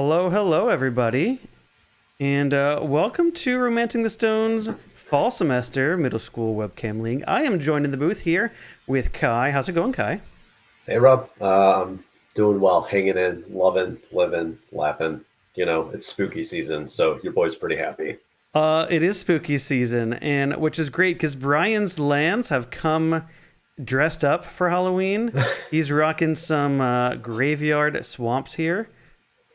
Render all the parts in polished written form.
Hello, hello, everybody, and welcome to Romancing the Stones Fall Semester Middle School Webcam League. I am joined in the booth here with Kai. How's it going, Kai? Hey Rob, I'm doing well, hanging in, loving, living, laughing. It's spooky season, so your boy's pretty happy. It is spooky season, and which is great because Brian's lands have come dressed up for Halloween. He's rocking some graveyard swamps here.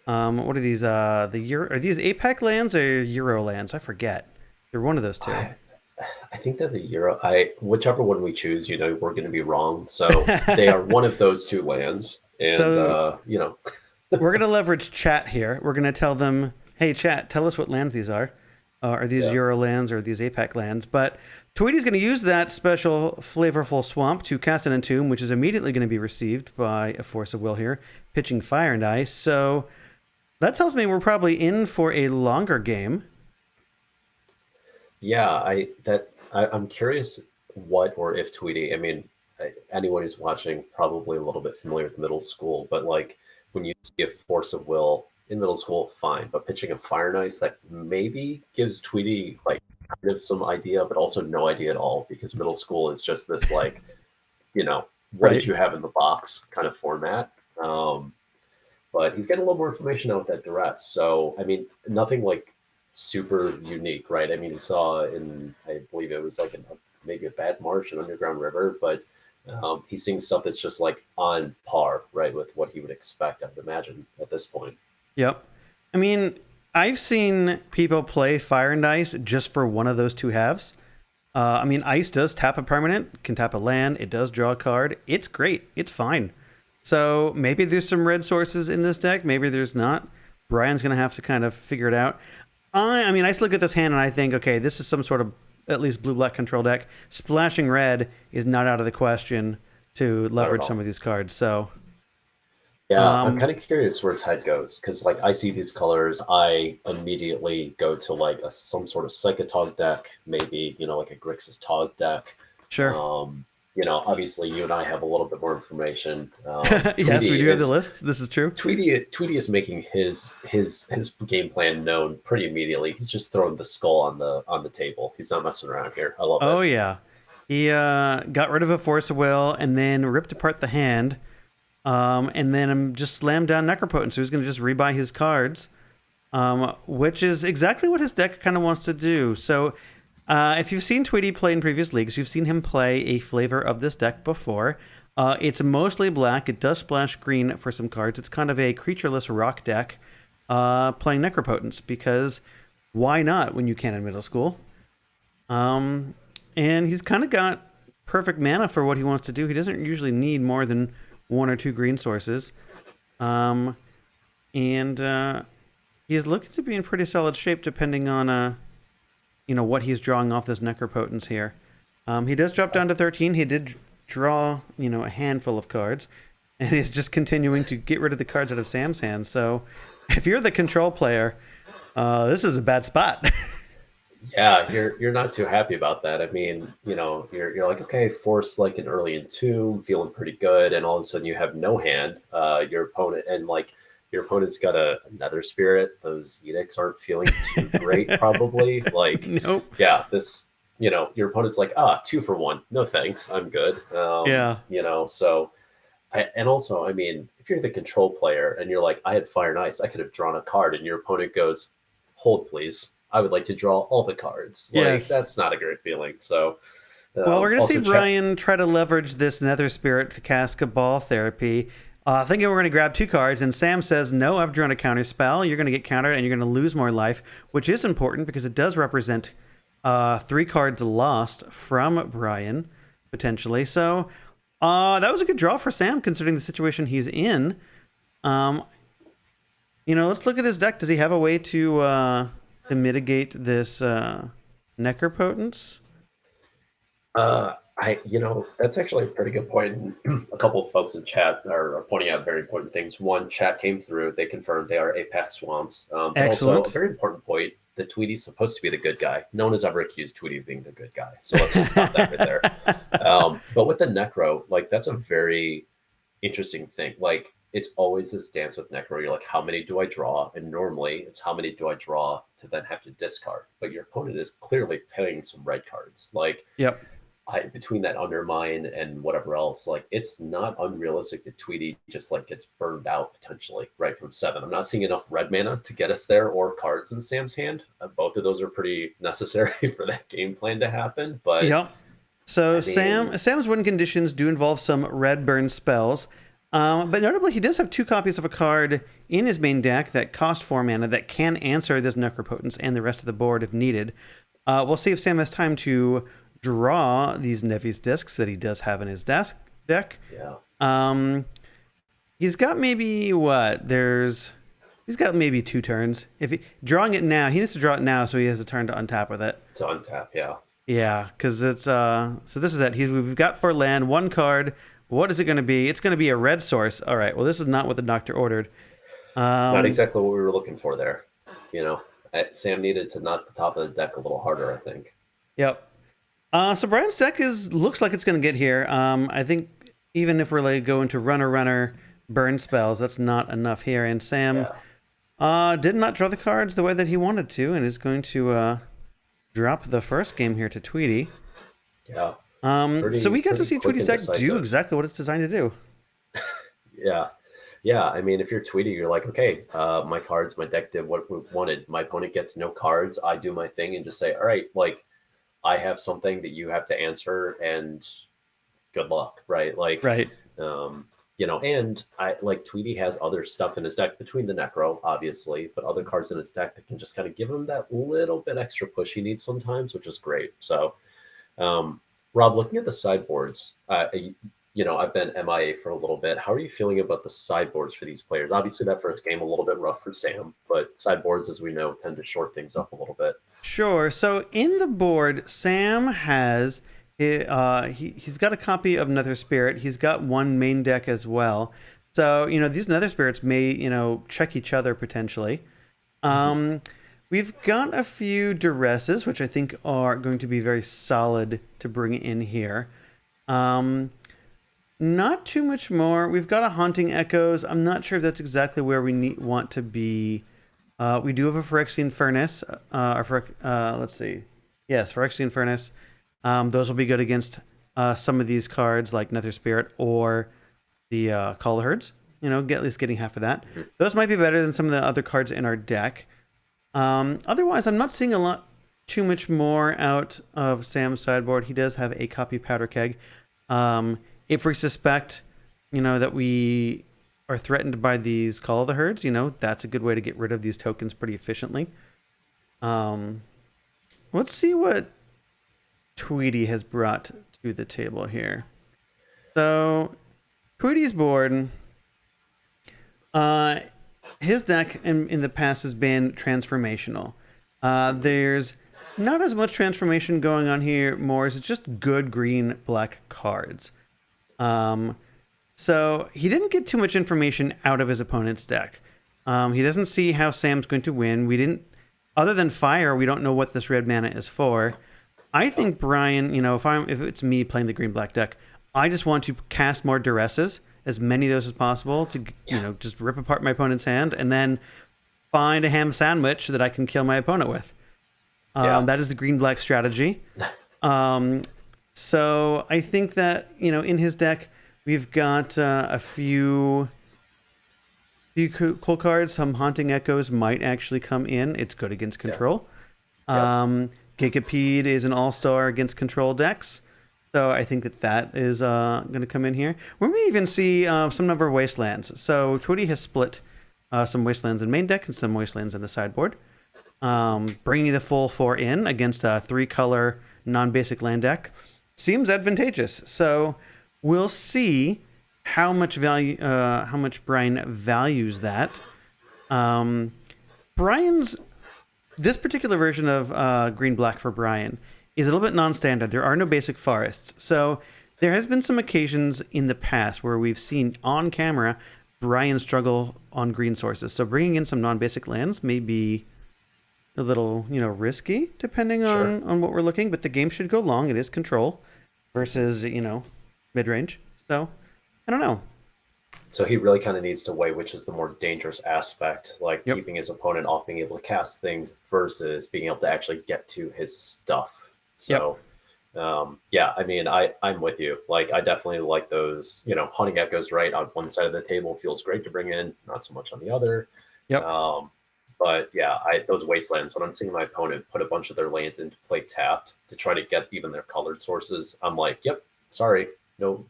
What are these? Are these APAC lands or Euro lands? I forget. They're one of those two. I, I think that the Euro, whichever one we choose, we're going to be wrong. So they are one of those two lands, and So we're gonna leverage chat here. We're gonna tell them, "Hey, chat, tell us what lands these are. Are these yeah, Euro lands or are these APAC lands?" But Tweety's gonna use that special flavorful swamp to cast an entomb, which is immediately going to be received by a force of will here, pitching fire and ice. So that tells me we're probably in for a longer game. yeah. I'm curious what or if Tweety. I mean, anyone who's watching probably a little bit familiar with middle school, but like when you see a force of will in middle school, fine. But pitching a fire and ice that maybe gives Tweety like kind of some idea, but also no idea at all because middle school is just this like, what did Right. you have in the box kind of format. But he's getting a little more information out with that duress. So I mean, nothing like super unique, right? I mean, he saw in I believe it was like maybe a bad march in Underground River, but he's seeing stuff that's just like on par, right, with what he would expect. I would imagine at this point. Yep. I mean, I've seen people play fire and ice just for one of those two halves. I mean, ice does tap a permanent, can tap a land. It does draw a card. It's great. It's fine. So maybe there's some red sources in this deck. Maybe there's not. Brian's going to have to kind of figure it out. I mean, I just look at this hand and I think, okay, this is some sort of at least blue-black control deck. Splashing red is not out of the question to Not at leverage some all. of these cards. So, Yeah, I'm um, kind of curious where its head goes because, like, I see these colors, I immediately go to like some sort of Psychotog deck, maybe like a Grixis Tog deck. sure. Um, obviously, you and I have a little bit more information. Yes, we do have the lists. This is true. Tweety is making his game plan known pretty immediately. He's just throwing the skull on the table. He's not messing around here. I love Oh it. yeah, he got rid of a force of will and then ripped apart the hand, and then just slammed down Necropotent. So he's going to just rebuy his cards, which is exactly what his deck kind of wants to do. So if you've seen Tweety play in previous leagues, you've seen him play a flavor of this deck before. It's mostly black. It does splash green for some cards. It's kind of a creatureless rock deck, playing Necropotence because why not when you can in middle school? Um, and he's kind of got perfect mana for what he wants to do. He doesn't usually need more than one or two green sources. Um, and he's looking to be in pretty solid shape depending on what he's drawing off this Necropotence here. He does drop down to 13. He did draw, a handful of cards, and he's just continuing to get rid of the cards out of Sam's hand. So if you're the control player, this is a bad spot. Yeah, you're not too happy about that. I mean, you're like, okay, force like an early entomb, feeling pretty good, and all of a sudden you have no hand. Your opponent's got a nether spirit. Those edicts aren't feeling too great, probably. Like, Nope. yeah, your opponent's like, 2 for 1. No thanks, I'm good. Yeah. And also, I mean, if you're the control player and you're like, I had fire and ice, I could have drawn a card, and your opponent goes, hold please, I would like to draw all the cards. Like, Yes. that's not a great feeling. So Well, we're going to see also check. Brian try to leverage this Nether Spirit to cast Cabal Therapy. Thinking we're going to grab two cards, and Sam says, no, I've drawn a counter spell. You're going to get countered, and you're going to lose more life, which is important because it does represent three cards lost from Brian, potentially. So that was a good draw for Sam, considering the situation he's in. Um, let's look at his deck. Does he have a way to mitigate this Necropotence? That's actually a pretty good point. A couple of folks in chat are pointing out very important things. One, chat came through. They confirmed they are APAC swamps. But also a Excellent. very important point, that Tweety's supposed to be the good guy. No one has ever accused Tweety of being the good guy. So let's just stop that right there. But with the Necro, like, that's a very interesting thing. Like, it's always this dance with Necro. You're like, how many do I draw? And normally it's how many do I draw to then have to discard. But your opponent is clearly playing some red cards. Like, Yep. between that Undermine and whatever else, like it's not unrealistic that Tweety just like gets burned out potentially right from 7. I'm not seeing enough red mana to get us there or cards in Sam's hand. Both of those are pretty necessary for that game plan to happen. But Yep. So I mean, Sam's win conditions do involve some red burn spells, but notably he does have 2 copies of a card in his main deck that cost 4 mana that can answer this Necropotence and the rest of the board if needed. We'll see if Sam has time to draw these Nephis discs that he does have in his deck. yeah. He's got maybe he's got maybe 2 turns. If drawing it now, he needs to draw it now so he has a turn to untap with it. To untap, yeah. Yeah, because it's so this is it. We've got for land 1 card. What is it going to be? It's going to be a red source. All right. Well, this is not what the doctor ordered. Not exactly what we were looking for there. Sam needed to knock the top of the deck a little harder, I think. Yep. So Brian's deck looks like it's going to get here. I think even if we're like going to runner burn spells, that's not enough here. And Sam did not draw the cards the way that he wanted to, and is going to drop the first game here to Tweety. Yeah. So we got to see Tweety's deck do exactly what it's designed to do. Yeah. Yeah. I mean, if you're Tweety, you're like, okay, my cards, my deck did what we wanted. My opponent gets no cards. I do my thing and just say, all right, like, I have something that you have to answer, and good luck, right? Like, right. And I like Tweety has other stuff in his deck between the Necro, obviously, but other cards in his deck that can just kind of give him that little bit extra push he needs sometimes, which is great. So, Rob, looking at the sideboards, I've been MIA for a little bit. How are you feeling about the sideboards for these players? Obviously, that first game a little bit rough for Sam, but sideboards, as we know, tend to short things up a little bit. Sure. So in the board, Sam has he's got a copy of Nether Spirit. He's got 1 main deck as well. So these Nether Spirits may check each other potentially. We've got a few Duresses, which I think are going to be very solid to bring in here. Not too much more. We've got a Haunting Echoes. I'm not sure if that's exactly where we want to be. We do have a Phyrexian Furnace. Let's see. Yes, Phyrexian Furnace. Those will be good against some of these cards like Nether Spirit or the Call of Herds. At least getting half of that. Those might be better than some of the other cards in our deck. Otherwise, I'm not seeing too much more out of Sam's sideboard. He does have a copy Powder Keg. If we suspect, that we are threatened by these Call of the Herds, that's a good way to get rid of these tokens pretty efficiently. Let's see what Tweety has brought to the table here. So, Tweety's board, his deck in the past has been transformational. There's not as much transformation going on here, more is just good green-black cards. So he didn't get too much information out of his opponent's deck. He doesn't see how Sam's going to win. Other than fire, we don't know what this red mana is for. I think Brian, if it's me playing the green-black deck, I just want to cast more Duresses, as many of those as possible, to just rip apart my opponent's hand, and then find a ham sandwich that I can kill my opponent with. That is the green-black strategy. So I think that, in his deck, we've got a few cool cards. Some Haunting Echoes might actually come in. It's good against control. Gigapede is an all-star against control decks. So I think that is going to come in here. We may even see some number of Wastelands. So Tweety has split some Wastelands in main deck and some Wastelands in the sideboard. Bringing the full 4 in against a 3-color non-basic land deck seems advantageous. So we'll see how much Brian values that. This particular version of green-black for Brian is a little bit non-standard. There are no basic forests. So there has been some occasions in the past where we've seen on camera Brian struggle on green sources. So bringing in some non-basic lands may be a little, risky depending on what we're looking, but the game should go long. It is control versus, mid-range. So I don't know. So he really kind of needs to weigh which is the more dangerous aspect, like Yep. keeping his opponent off being able to cast things versus being able to actually get to his stuff. Yep. So yeah, I mean, I'm with you. Like, I definitely like those. Hunting echoes right on one side of the table feels great to bring in, not so much on the other. Yep. Um, but yeah, those wastelands, when I'm seeing my opponent put a bunch of their lands into play tapped to try to get even their colored sources, I'm like, yep, sorry, no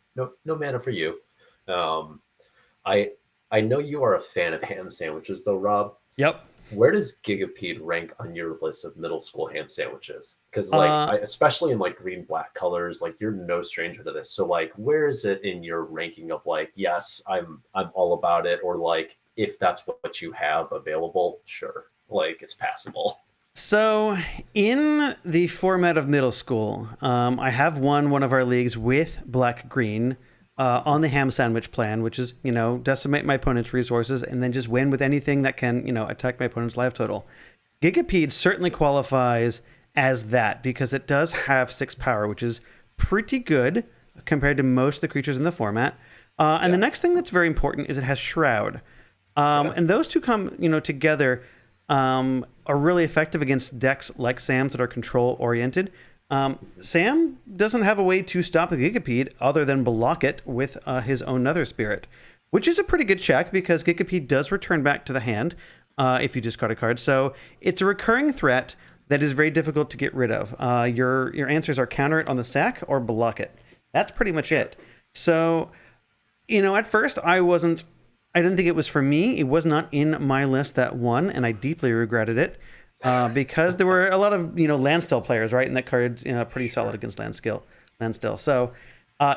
mana for you. Um, I I know you are a fan of ham sandwiches, though, Rob. Yep. Where does Gigapede rank on your list of middle school ham sandwiches? Because like, Uh, especially in like green black colors, like you're no stranger to this. So like, where is it in your ranking of like, yes, I'm all about it, or like, if that's what you have available, sure, like it's passable. so in the format of middle school, I have won one of our leagues with black green on the ham sandwich plan, which is decimate my opponent's resources and then just win with anything that can attack my opponent's life total. Gigapede certainly qualifies as that because it does have 6 power, which is pretty good compared to most of the creatures in the format. And the Yeah, next thing that's very important is it has Shroud. yeah, And those two come, together, are really effective against decks like Sam's that are control oriented. Sam doesn't have a way to stop the Gigapede other than block it with his own Nether Spirit, which is a pretty good check because Gigapede does return back to the hand if you discard a card. So it's a recurring threat that is very difficult to get rid of. Your answers are counter it on the stack or block it. That's pretty much sure. it. So at first I didn't think it was for me. It was not in my list that won, and I deeply regretted it because there were a lot of landstill players, right? And that card's pretty solid Sure. against landstill. So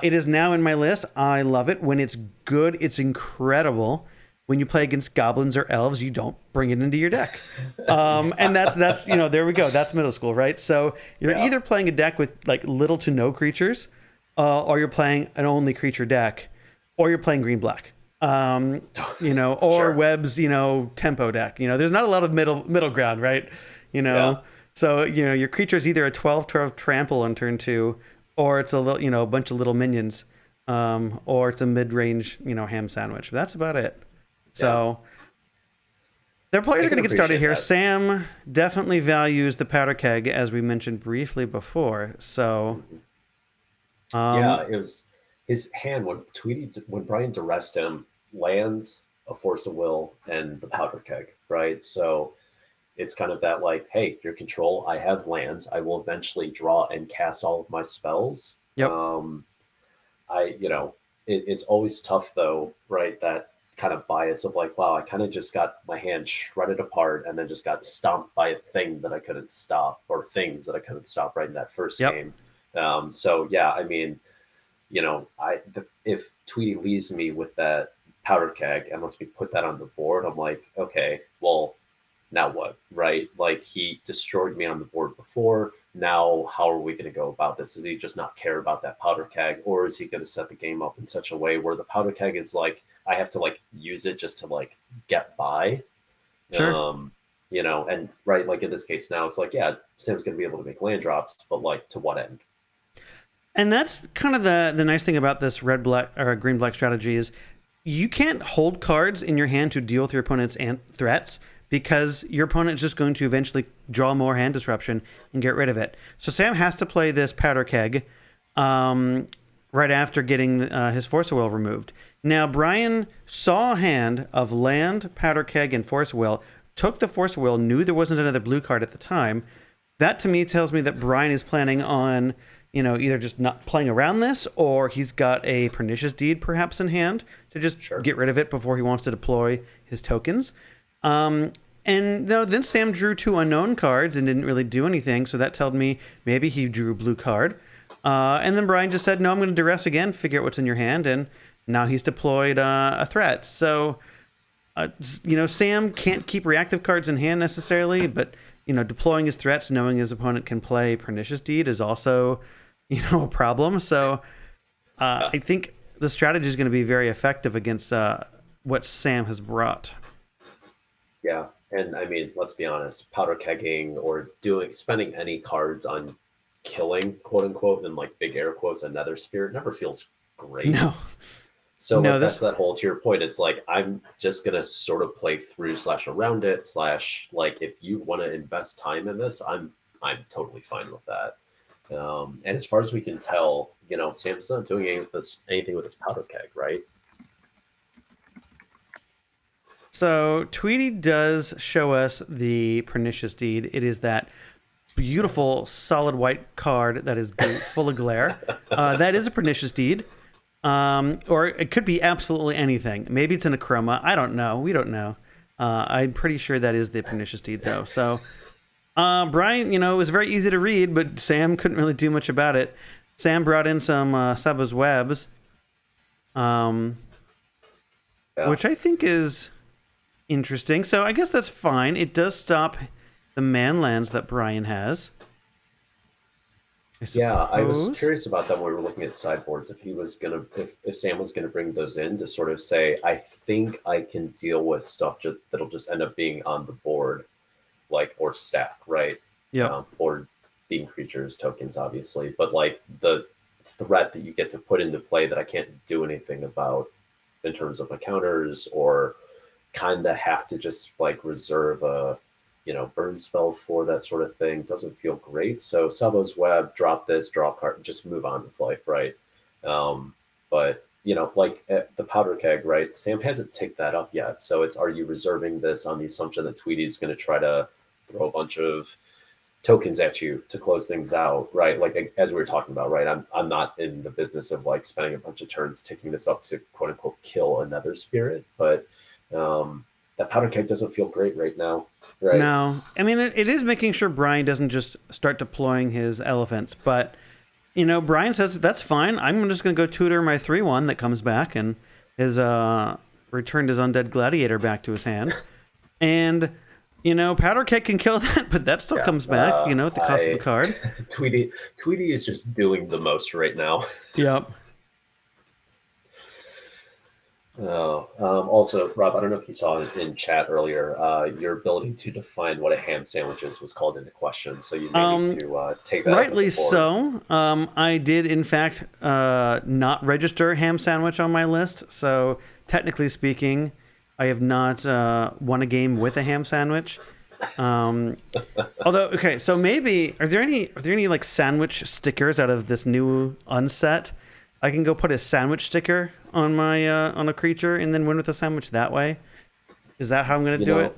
it is now in my list. I love it when it's good. It's incredible. When you play against goblins or elves, you don't bring it into your deck, and that's there we go. That's middle school, right? So you're Yeah. either playing a deck with like little to no creatures, or you're playing an only creature deck, or you're playing green black, or Sure. Webb's, tempo deck. There's not a lot of middle ground, right? You Yeah. know, so your creature's either a 12/12 trample on turn 2, or it's a little, a bunch of little minions, or it's a mid range, ham sandwich. That's about it. Yeah. So their players I are going can to get started appreciate here. that. Sam definitely values the powder keg, as we mentioned briefly before. So, Mhm. um, Yeah, it was his hand when Brian duressed him, lands, a force of will, and the powder keg, right? So it's kind of that like, hey, your control, I have lands, I will eventually draw and cast all of my spells. yep, It's always tough though, right? That kind of bias of like, wow, I kind of just got my hand shredded apart and then just got stomped by a thing that I couldn't stop, or things that I couldn't stop right in that first yep, game. So yeah, I mean, if Tweety leaves me with that powder keg and lets me put that on the board, I'm like, okay, well, now what, right? Like he destroyed me on the board before. Now, how are we going to go about this? Does he just not care about that powder keg, or is he going to set the game up in such a way where the powder keg is like I have to like use it just to like get by? sure. And right, like in this case now, it's like yeah, Sam's going to be able to make land drops, but like to what end? And that's kind of the nice thing about this red black or green black strategy is you can't hold cards in your hand to deal with your opponent's threats because your opponent is just going to eventually draw more hand disruption and get rid of it. So Sam has to play this powder keg right after getting his force of will removed. Now Brian saw a hand of land, powder keg, and force of will. Took the force of will, knew there wasn't another blue card at the time. That to me tells me that Brian is planning on either just not playing around this or he's got a pernicious deed perhaps in hand to just Sure. get rid of it before he wants to deploy his tokens. And then Sam drew 2 unknown cards and didn't really do anything, so that told me maybe he drew a blue card. And then Brian just said, "No, I'm going to duress again. Figure out what's in your hand," and now he's deployed a threat. So Sam can't keep reactive cards in hand necessarily, but deploying his threats, knowing his opponent can play pernicious deed, is also a problem. So Yeah. I think the strategy is going to be very effective against what Sam has brought. Yeah, and I mean, let's be honest, powder kegging or doing spending any cards on killing, quote unquote, and like big air quotes, another spirit never feels great. No. So No, like that's this. that whole, to your point, it's like I'm just gonna sort of play through slash around it slash like if you want to invest time in this, I'm totally fine with that. And as far as we can tell, Sam's not doing anything with this powder keg, right? So Tweety does show us the pernicious deed. It is that beautiful solid white card that is full of glare. That is a pernicious deed. Or it could be absolutely anything. Maybe it's in a chroma. I don't know. We don't know. I'm pretty sure that is the pernicious deed, though. So, Brian, it was very easy to read, but Sam couldn't really do much about it. Sam brought in some Saba's webs, Yeah. which I think is interesting. So I guess that's fine. It does stop the manlands that Brian has. Yeah, I was curious about that when we were looking at sideboards. If he was gonna, if Sam was gonna bring those in to sort of say, I think I can deal with stuff that'll just end up being on the board, like or stack, right? Yep. Or being creatures, tokens, obviously, but like the threat that you get to put into play that I can't do anything about in terms of my counters, or kind of have to just like reserve a burn spell for that sort of thing doesn't feel great. So Sabo's Web, drop this, draw a card, just move on with life, right? But like at the powder keg, right? Sam hasn't ticked that up yet. So it's, are you reserving this on the assumption that Tweety's going to try to throw a bunch of tokens at you to close things out, right? Like as we were talking about, right? I'm not in the business of like spending a bunch of turns ticking this up to quote unquote kill another spirit, but that powder keg doesn't feel great right now, right? No, I mean it is making sure Brian doesn't just start deploying his elephants, but Brian says that's fine. I'm just going to go tutor my 3/1 that comes back and has returned his undead gladiator back to his hand, and powder keg can kill that, but that still comes back, at the cost of the card. Tweety is just doing the most right now. Yep. Also, Rob, I don't know if you saw in chat earlier, your ability to define what a ham sandwich is was called into question. So you may need to take that. Rightly so. I did, in fact, not register ham sandwich on my list. So technically speaking, I have not won a game with a ham sandwich. Although, okay, so maybe are there any like sandwich stickers out of this new unset? I can go put a sandwich sticker on my on a creature and then win with a sandwich that way. Is that how I'm going to do it?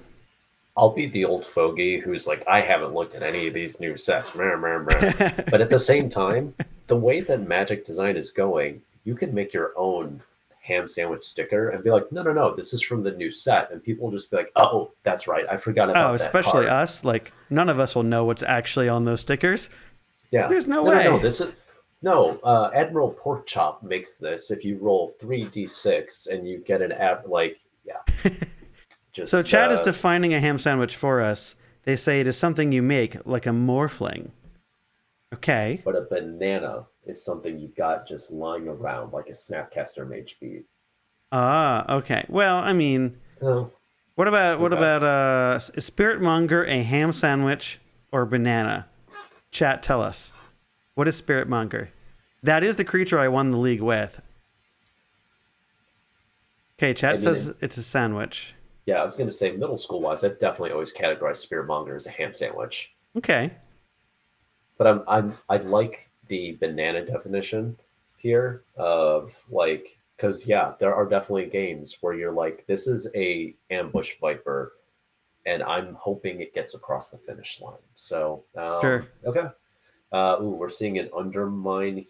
I'll be the old fogey who's like, I haven't looked at any of these new sets. But at the same time, the way that Magic design is going, you can make your own ham sandwich sticker and be like, no, this is from the new set. And people will just be like, oh, that's right. I forgot about that. Especially card. Us. Like, none of us will know what's actually on those stickers. Yeah. There's no way. No, this is... No, Admiral Porkchop makes this. If you roll 3d6 and you get an Just, so Chad is defining a ham sandwich for us. They say it is something you make like a morphling. Okay. But a banana is something you've got just lying around like a Snapcaster Mage Beat. Ah, okay. Well, I mean, what about is Spirit Monger a ham sandwich or banana? Chat, tell us. What is Spirit Monger? That is the creature I won the league with. Okay, chat says it's a sandwich. Yeah, I was going to say middle school wise, I've definitely always categorized Spirit Monger as a ham sandwich. Okay. But I like the banana definition here of like, because there are definitely games where you're like, this is a ambush viper, and I'm hoping it gets across the finish line. So sure. Okay. We're seeing an undermine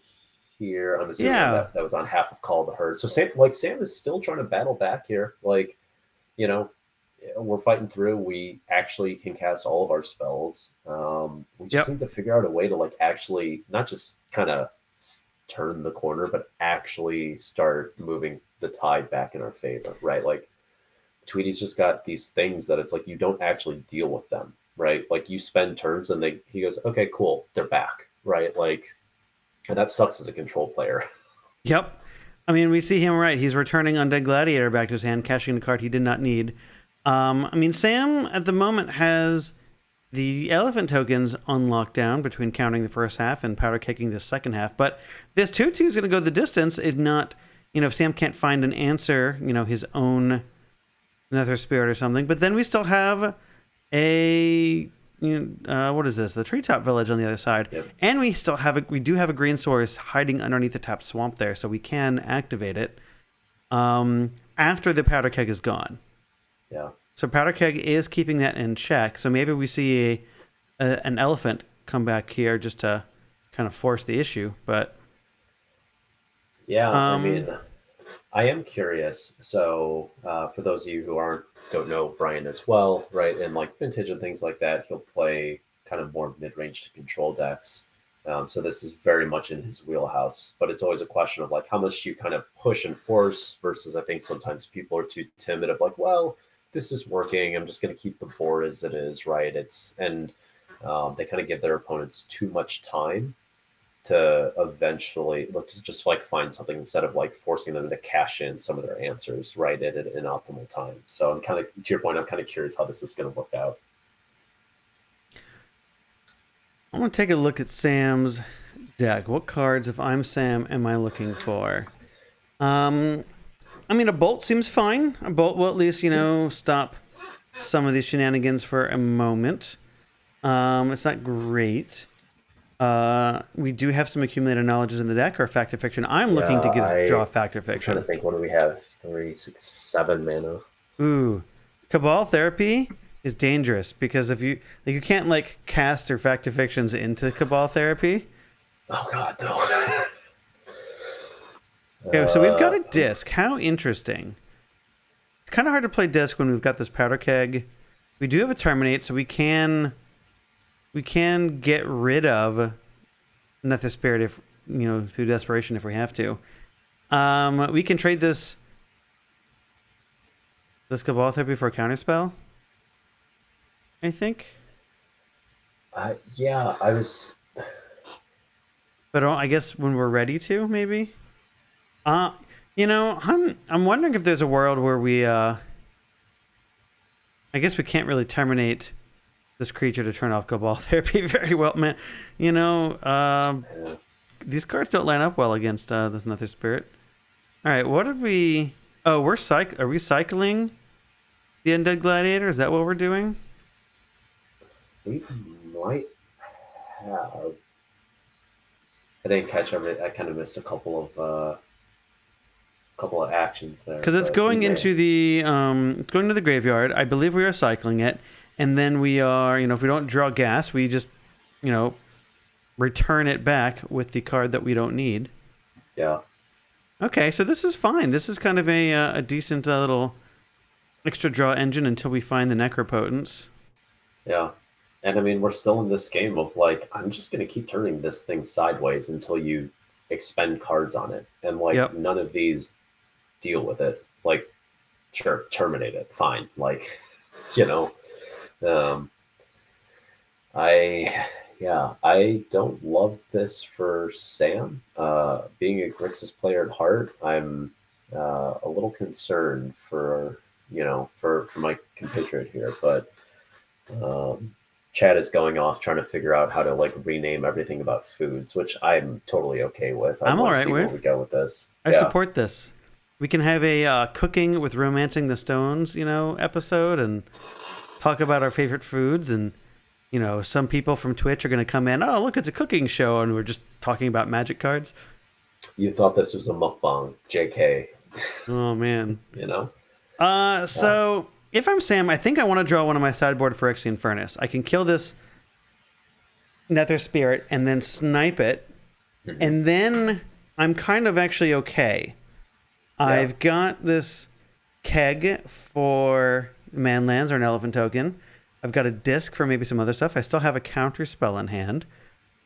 here. I'm assuming that was on half of Call of the Herd. So Sam is still trying to battle back here. Like, we're fighting through. We actually can cast all of our spells. We just need to figure out a way to like actually not just kind of turn the corner, but actually start moving the tide back in our favor, right? Like Tweety's just got these things that it's like you don't actually deal with them. Right, like you spend turns and he goes, okay, cool, they're back, right? Like, and that sucks as a control player. Yep, I mean we see him right. He's returning Undead Gladiator back to his hand, cashing a card he did not need. I mean Sam at the moment has the elephant tokens on lockdown between counting the first half and powder kicking the second half. But this 2/2 is going to go the distance if not if Sam can't find an answer, his own Nether Spirit or something. But then we still have a what is this? The Treetop Village on the other side, Yep. and we do have a green source hiding underneath the tapped swamp there, so we can activate it after the powder keg is gone. Yeah. So powder keg is keeping that in check. So maybe we see an elephant come back here just to kind of force the issue. But Yeah, I um, mean, I am curious. So, for those of you who don't know Brian as well, right, and like vintage and things like that, he'll play kind of more mid-range to control decks. So this is very much in his wheelhouse. But it's always a question of like how much you kind of push and force versus I think sometimes people are too timid of like, well, this is working. I'm just going to keep the board as it is, right? They kind of give their opponents too much time to eventually let's just like find something instead of like forcing them to cash in some of their answers right at an optimal time. So I'm kind of to your point, I'm kind of curious how this is going to work out. I want to take a look at Sam's deck. What cards, if I'm Sam, am I looking for? I mean, a bolt seems fine. A bolt will at least, stop some of these shenanigans for a moment. It's not great. We do have some accumulated knowledges in the deck or fact or fiction. I'm looking to draw fact or I'm trying fiction. to think. What do we have? 3, 6, 7 mana. Ooh, Cabal Therapy is dangerous because if you can't like cast or fact or fictions into Cabal Therapy. Oh God, no. Okay, so we've got a disc. How interesting. It's kind of hard to play disc when we've got this powder keg. We do have a terminate, so we can get rid of Nether Spirit if through desperation if we have to. We can trade this Cabal Therapy for a counterspell, I think. Yeah, I was. But I guess when we're ready to, maybe. I'm wondering if there's a world where we I guess we can't really terminate this creature to turn off Cabal Therapy very well, man. These cards don't line up well against this Nether Spirit. All right, what did we? Oh, are we cycling the Undead Gladiator? Is that what we're doing? We might have. I didn't catch everything. I kind of missed a couple of actions there. Because it's going into the graveyard. I believe we are cycling it, and then we are, if we don't draw gas, we just, return it back with the card that we don't need. Yeah. Okay, so this is fine. This is kind of a decent little extra draw engine until we find the Necropotence. Yeah. And I mean, we're still in this game of like, I'm just going to keep turning this thing sideways until you expend cards on it. And like, None of these deal with it. Like, sure, terminate it. Fine. Like, I don't love this for Sam. Being a Grixis player at heart, I'm a little concerned for my compatriot here, but Chad is going off trying to figure out how to like rename everything about foods, which I'm totally okay with. I'm all right with. Where we go with this. I support this. We can have a cooking with romancing the stones, episode, and talk about our favorite foods. And some people from Twitch are going to come in. Oh, look, it's a cooking show, and we're just talking about magic cards. You thought this was a mukbang, JK. Oh man. So if I'm Sam, I think I want to draw one of my sideboard Phyrexian Furnace. I can kill this Nether Spirit and then snipe it, and then I'm kind of actually okay. Yeah. I've got this keg for Manlands or an Elephant token. I've got a disc for maybe some other stuff. I still have a counter spell in hand.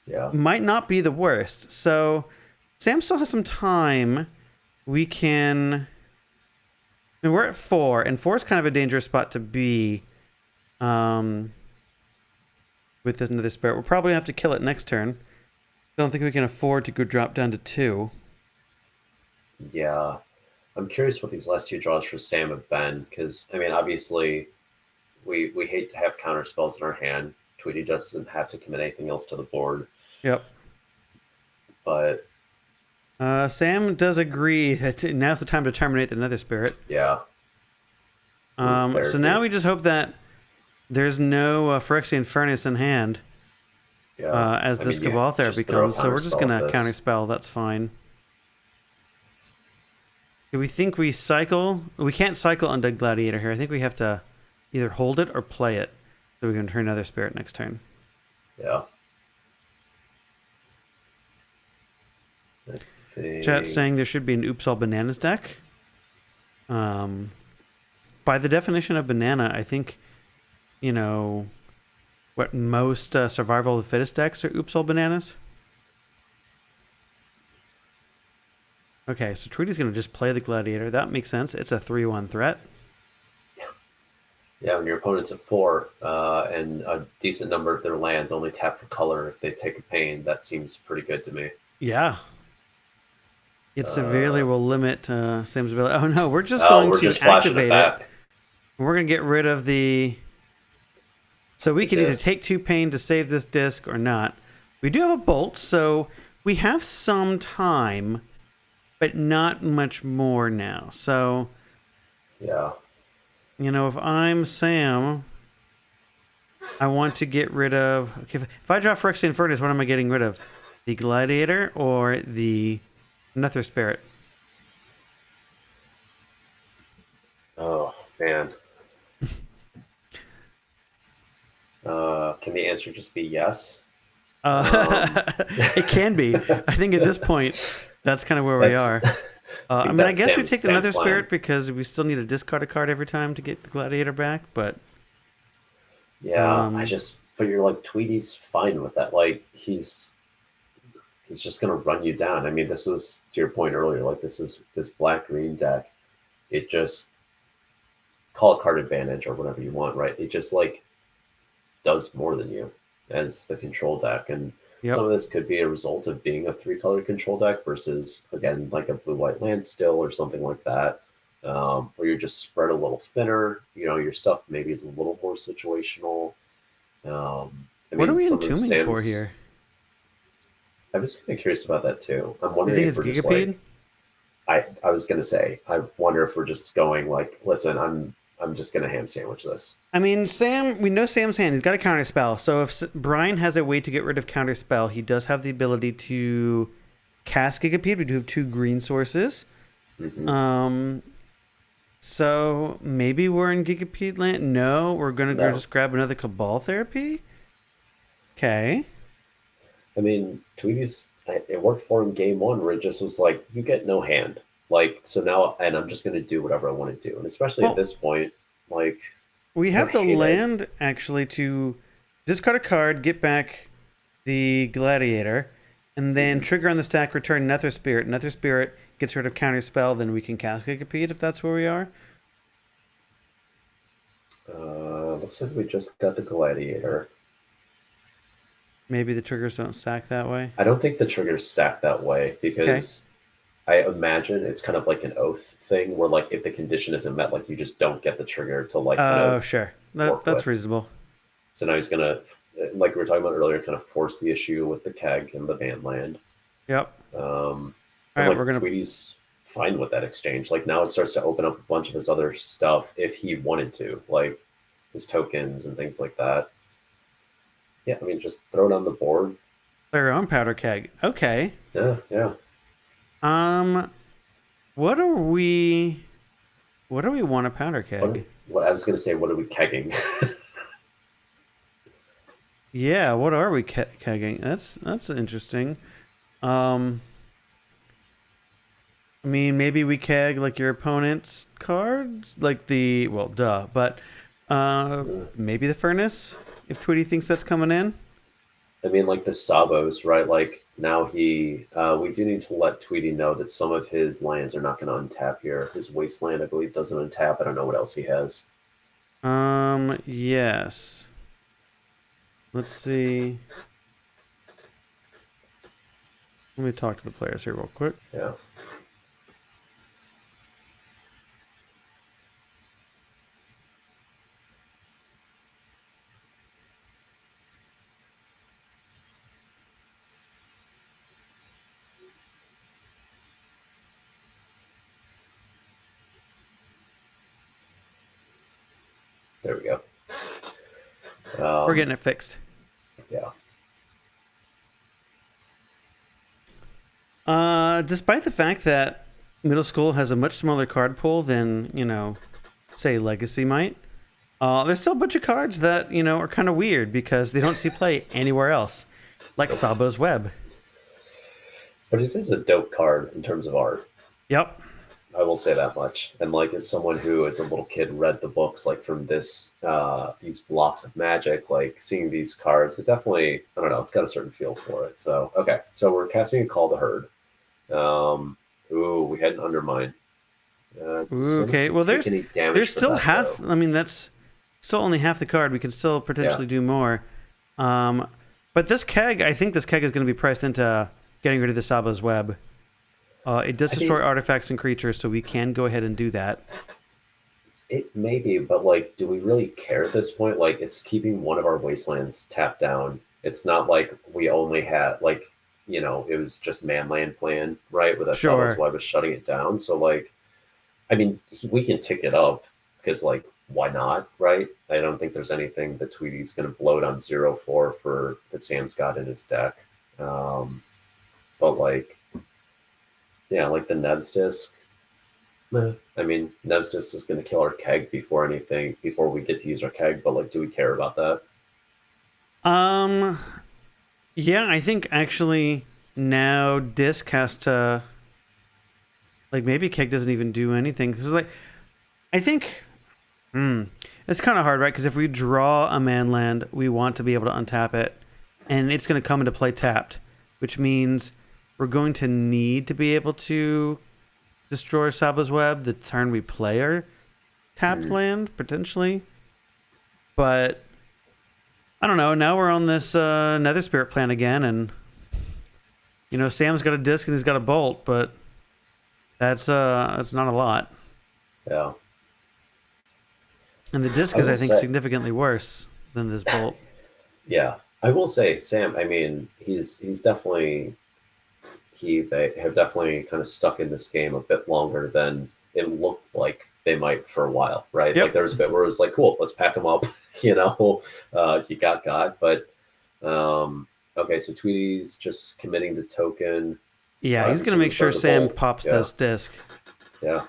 Yeah. Might not be the worst. So Sam still has some time. We can... I mean, we're at 4, and 4 is kind of a dangerous spot to be with this Nether Spirit. We'll probably have to kill it next turn. I don't think we can afford to go drop down to 2. Yeah. I'm curious what these last 2 draws for Sam have been, because, I mean, obviously, we hate to have counter spells in our hand. Tweety doesn't have to commit anything else to the board. Yep. But Sam does agree that now's the time to terminate the Nether Spirit. Yeah. Ooh, So now therapy. we just hope that there's no Phyrexian Furnace in hand Yeah. as I this mean, you Cabal Therapy just throw a comes. So we're just counterspell going at to this. counterspell. That's fine. Do we think we cycle? We can't cycle Undead Gladiator here. I think we have to either hold it or play it. So we can turn Nether Spirit next turn. Yeah. I Chat think. saying there should be an Oops All Bananas deck. By the definition of banana, I think, what most survival of the fittest decks are Oops All Bananas. Okay, so Tweety's going to just play the Gladiator. That makes sense. It's a 3-1 threat. Yeah, when your opponent's at 4 and a decent number of their lands only tap for color if they take a pain, that seems pretty good to me. Yeah. It severely will limit Sam's ability. Oh no, we're just Oh, going we're to just flashing it activate it. back. We're going to get rid of the... So we The can either disc. take 2 pain to save this disc or not. We do have a bolt, so we have some time, but not much more now. So, Yeah. if I'm Sam, I want to get rid of... Okay, if I draw Phyrexian Furnace, what am I getting rid of? The Gladiator or the Nether Spirit? Oh, man. Can the answer just be yes? It can be. I think at this point, that's kind of where we That's. are. I I think mean, I that's guess we Sam's take the Sam's Nether plan. Spirit because we still need to discard a card every time to get the Gladiator back, but... Yeah, but you're like Tweety's fine with that. Like he's just gonna run you down. I mean, this is to your point earlier. Like this black green deck. It just call it card advantage or whatever you want, right? It just like does more than you as the control deck, and some Yep. of this could be a result of being a 3-color control deck versus again like a blue white land still or something like that. Where you're just spread a little thinner, your stuff maybe is a little more situational. I What are mean, we some of entombing for Sam's. here? I was kind of curious about that too. I'm Do you wondering think if it's we're just Gigapede? like I was gonna say. I wonder if we're just going like, listen, I'm just gonna ham sandwich this. I mean, we know Sam's hand. He's got a counter spell. So if Brian has a way to get rid of counter spell, he does have the ability to cast Gigapede. We do have 2 green sources. Hmm. Um, so maybe we're in Gigapede land. No, we're gonna go No, just grab another Cabal Therapy. Okay. I mean, Tweety's. It worked for him game one, where it just was like, you get no hand. Like so now, and I'm just gonna do whatever I want to do, and especially at Well, this point, like we I don't have the hate it. land actually to discard a card, get back the Gladiator, and then Hmm. trigger on the stack, return Nether Spirit. Nether Spirit gets rid of counter spell, then we can cast Gigapede if that's where we are. Looks like we just got the Gladiator. Maybe the triggers don't stack that way. I don't think the triggers stack that way Okay. because I imagine it's kind of like an oath thing where like if the condition isn't met, like you just don't get the trigger to like kind Oh, of sure. work That's with. reasonable. So now he's gonna, like we were talking about earlier, kind of force the issue with the keg and the van land. Yep. Um, All and right, we're like gonna. Tweety's fine with that exchange. Like now it starts to open up a bunch of his other stuff if he wanted to, like his tokens and things like that. Yeah, I mean, just throw it on the board. Play our own powder keg. Okay. Yeah, yeah. Um, what are we? What do we want a powder What, keg? what I was gonna say, what are we kegging? Yeah, what are we kegging? That's interesting. Um, I mean, maybe we keg like your opponent's cards, like duh, but maybe the furnace if Tweety thinks that's coming in. I mean, like the Sabos, right? Like now we do need to let Tweety know that some of his lands are not going to untap here. His Wasteland, I believe, doesn't untap. I don't know what else he has. Yes. Let's see. Let me talk to the players here real quick. Yeah. There we go. We're getting it fixed. Yeah. Despite the fact that middle school has a much smaller card pool than, say Legacy might, there's still a bunch of cards that, are kind of weird because they don't see play anywhere else, like Sabo's Web. But it is a dope card in terms of art. Yep. I will say that much. And like, as someone who, as a little kid, read the books like from these blocks of Magic, like seeing these cards, it definitely, I don't know, it's got a certain feel for it. So okay, so we're casting a Call to Herd. We had an Undermine. Okay. Well, there's still half. Though. I mean, that's still only half the card. We can still potentially do more. But this keg, I think this keg is going to be priced into getting rid of the Sabo's Web. It does destroy artifacts and creatures, so we can go ahead and do that. It may be, but like, do we really care at this point? Like, it's keeping one of our wastelands tapped down. It's not like we only had like, it was just Manland plan, right? Where that Sabo's Web was shutting it down. So like, I mean, we can tick it up because like, why not, right? I don't think there's anything that Tweety's going to bloat on 0-4 for that Sam's got in his deck. But like, yeah, like the Nev's disc. I mean, Nev's disc is going to kill our keg before we get to use our keg. But like, do we care about that? Yeah, I think actually now disc has to, like, maybe keg doesn't even do anything because like, I think, it's kind of hard, right? Because if we draw a Manland, we want to be able to untap it, and it's going to come into play tapped, which means we're going to need to be able to destroy Sabo's Web the turn we play our tapped land, potentially. But I don't know. Now we're on this Nether Spirit plan again, and Sam's got a disc and he's got a bolt, but that's not a lot. Yeah. And the disc is, I think, significantly worse than this bolt. Yeah, I will say, Sam. I mean, he's definitely. They have definitely kind of stuck in this game a bit longer than it looked like they might for a while, right? Yep. Like there was a bit where it was like, cool, let's pack them up, you got. But okay, so Tweety's just committing the token. Yeah, he's going to make sure Sam pops this disc. Yeah.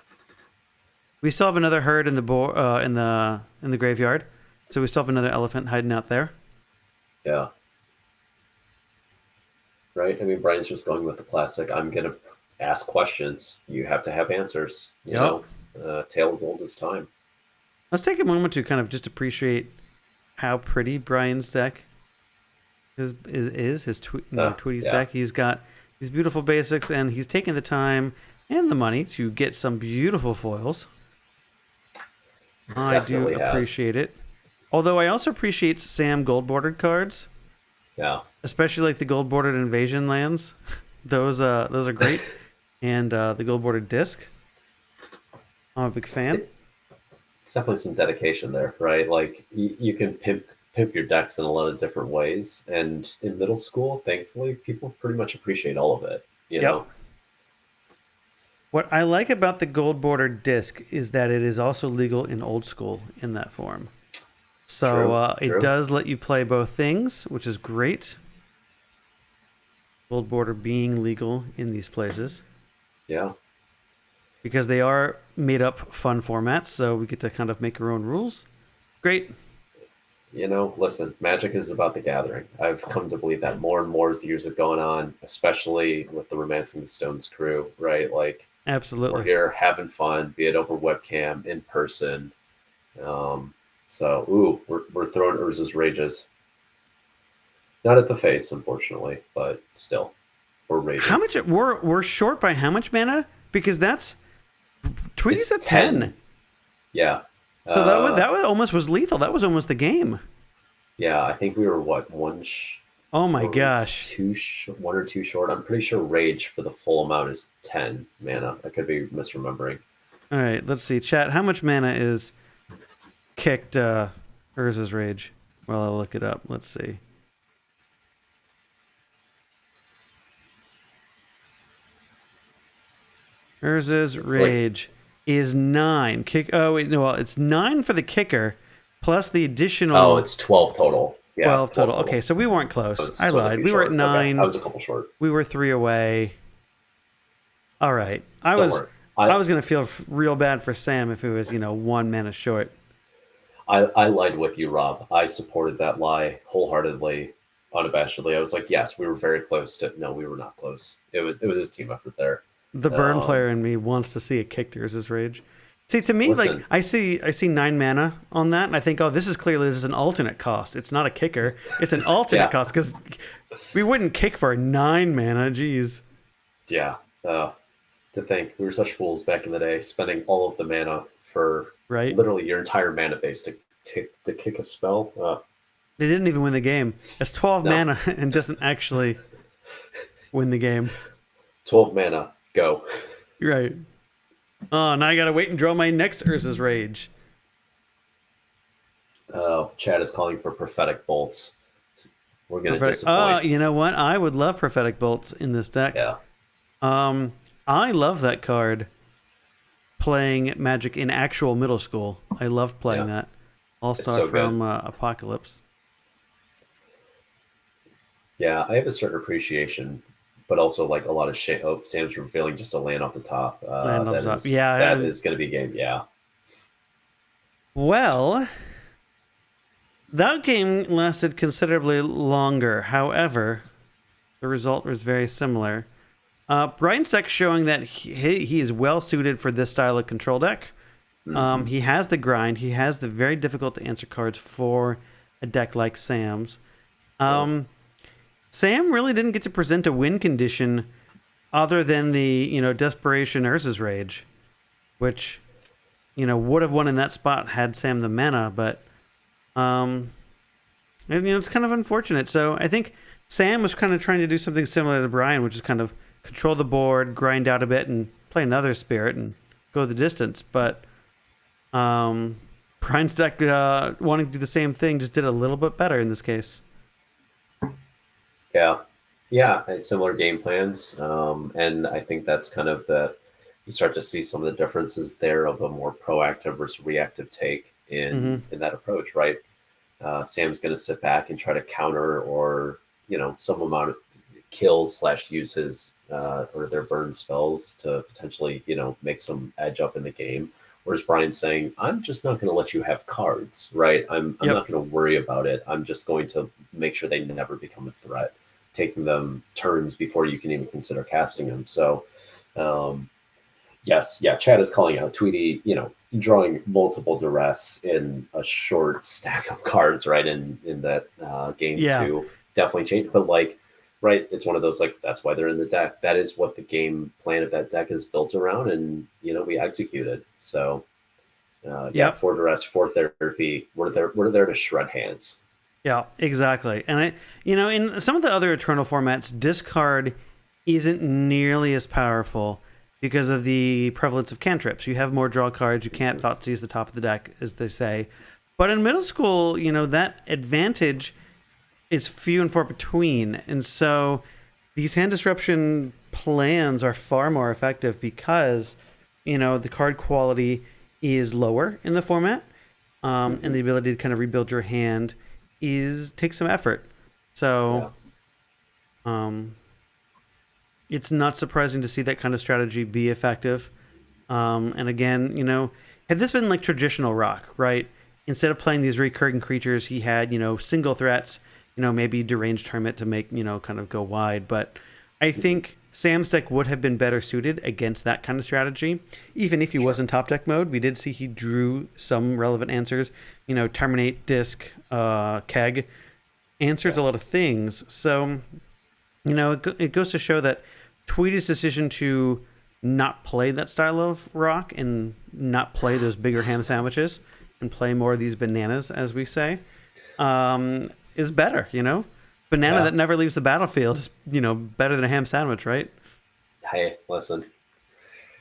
We still have another herd in the in the graveyard, so we still have another elephant hiding out there. Yeah. Right? I mean, Brian's just going with the classic, I'm going to ask questions. You have to have answers. You know, tale as old as time. Let's take a moment to kind of just appreciate how pretty Brian's deck is Tweety's deck. He's got these beautiful basics, and he's taking the time and the money to get some beautiful foils. I do appreciate it. Although I also appreciate Sam gold-bordered cards. Yeah. Especially like the gold-bordered invasion lands. Those are great. And the gold-bordered disc. I'm a big fan. It's definitely some dedication there, right? Like you can pimp your decks in a lot of different ways. And in middle school, thankfully, people pretty much appreciate all of it. You know? What I like about the gold-bordered disc is that it is also legal in old school in that form. So it does let you play both things, which is great. Gold border being legal in these places. Yeah. Because they are made up fun formats, so we get to kind of make our own rules. Great. Listen, Magic is about the gathering. I've come to believe that more and more as the years have gone on, especially with the Romancing the Stones crew, right? Like, absolutely. We're here having fun, be it over webcam, in person. So, we're throwing Urza's Rages. Not at the face, unfortunately, but still, we're raging. How much? We're short by how much mana? Because that's Tweety's at 10. Yeah. So that almost was lethal. That was almost the game. Yeah, I think we were one. Oh my gosh. 1 or 2 short. I'm pretty sure Rage for the full amount is 10 mana. I could be misremembering. All right, let's see, chat. How much mana is kicked Urza's Rage? Well, I'll look it up. Let's see. Urza's Rage is 9. It's 9 for the kicker, plus the Oh, additional it's 12 total. Yeah, 12 12 total. Okay, total. so we weren't close. I So it's a lied. few We were at short. Okay, I 9. was a couple short. We were 3 away. All right. I Don't was worry. I was going to feel real bad for Sam if it was, 1 mana short. I lied with you, Rob. I supported that lie wholeheartedly, unabashedly. I was like, yes, we were very close to. No, we were not close. It was a team effort there. The burn Um, player in me wants to see a Kickters' Rage. See, to me, like Listen, I see 9 mana on that, and I think, oh, this is an alternate cost. It's not a kicker. It's an alternate yeah, cost because we wouldn't kick for 9 mana. Jeez, yeah. To think we were such fools back in the day, spending all of the mana for right? literally your entire mana base to kick a spell. They didn't even win the game. It's 12 No, mana and doesn't actually win the game. 12 mana, go. Right. Oh, now I gotta wait and draw my next Urza's Rage. Chad is calling for prophetic bolts. We're gonna Prophetic. Oh, disappoint. you know what? I would love Prophetic Bolts in this deck. Yeah, I love that card playing Magic in actual middle school. I loved playing yeah, that. All it's Star so good. from Apocalypse. Yeah, I have a certain appreciation, but also like a lot of shit. Oh, Sam's revealing just a land off the top. Land That loves up. is Yeah. that is going to be game. Yeah, Well, that game lasted considerably longer. However, the result was very similar. Brian's deck showing that he is well suited for this style of control deck. He has the grind. He has the very difficult to answer cards for a deck like Sam's. yeah, Sam really didn't get to present a win condition other than the Desperation Urza's Rage, which would have won in that spot had Sam the mana, but and, it's kind of unfortunate. So I think Sam was kind of trying to do something similar to Brian, which is kind of control the board, grind out a bit, and play another spirit and go the distance. But Brian's deck, wanting to do the same thing, just did a little bit better in this case. yeah, yeah. And similar game plans, and I think that's kind of that. You start to see some of the differences there of a more proactive versus reactive take Hmm. in that approach, right? Sam's going to sit back and try to counter or some amount of kills slash use his or their burn spells to potentially make some edge up in the game. Whereas Brian's saying, I'm just not going to let you have cards, right? I'm Yep. not going to worry about it. I'm just going to make sure they never become a threat, taking them turns before you can even consider casting them. So um, yes, yeah, Chad is calling out Tweety, drawing multiple duress in a short stack of cards, right? In that game Yeah. two, definitely changed. But like, right, it's one of those like that's why they're in the deck. That is what the game plan of that deck is built around, and we executed. So yeah, Yep. for duress, for therapy, we're there to shred hands. Yeah, exactly. And in some of the other Eternal formats, discard isn't nearly as powerful because of the prevalence of cantrips. You have more draw cards. You can't Thoughtseize the top of the deck, as they say. But in middle school, that advantage is few and far between. And so these hand disruption plans are far more effective because, the card quality is lower in the format. And the ability to kind of rebuild your hand takes some effort. Yeah, So it's not surprising to see that kind of strategy be effective. And again, had this been like traditional rock, right? Instead of playing these recurring creatures, he had, single threats, maybe deranged hermit to make, kind of go wide. But I think Sam's deck would have been better suited against that kind of strategy. Even if he was in top deck mode, we did see he drew some relevant answers, terminate, disc, keg, answers yeah, a lot of things. So, it goes to show that Tweety's decision to not play that style of rock and not play those bigger ham sandwiches and play more of these bananas, as we say, is better. Banana yeah. that never leaves the battlefield is better than a ham sandwich, right? Hey, listen,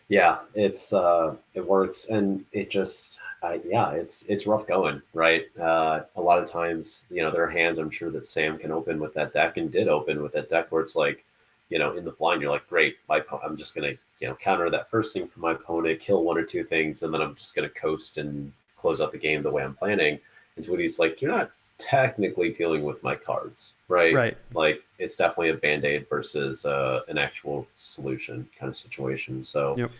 yeah, it works, and it just yeah, it's rough going, right? A lot of times, there are hands I'm sure that Sam can open with that deck and did open with that deck where it's like, in the blind, you're like, great, I'm just gonna counter that first thing from my opponent, kill one or two things, and then I'm just gonna coast and close out the game the way I'm planning. And Tweety's like, you're not technically dealing with my cards, right? Right. Like it's definitely a band-aid versus an actual solution kind of situation. So Yep.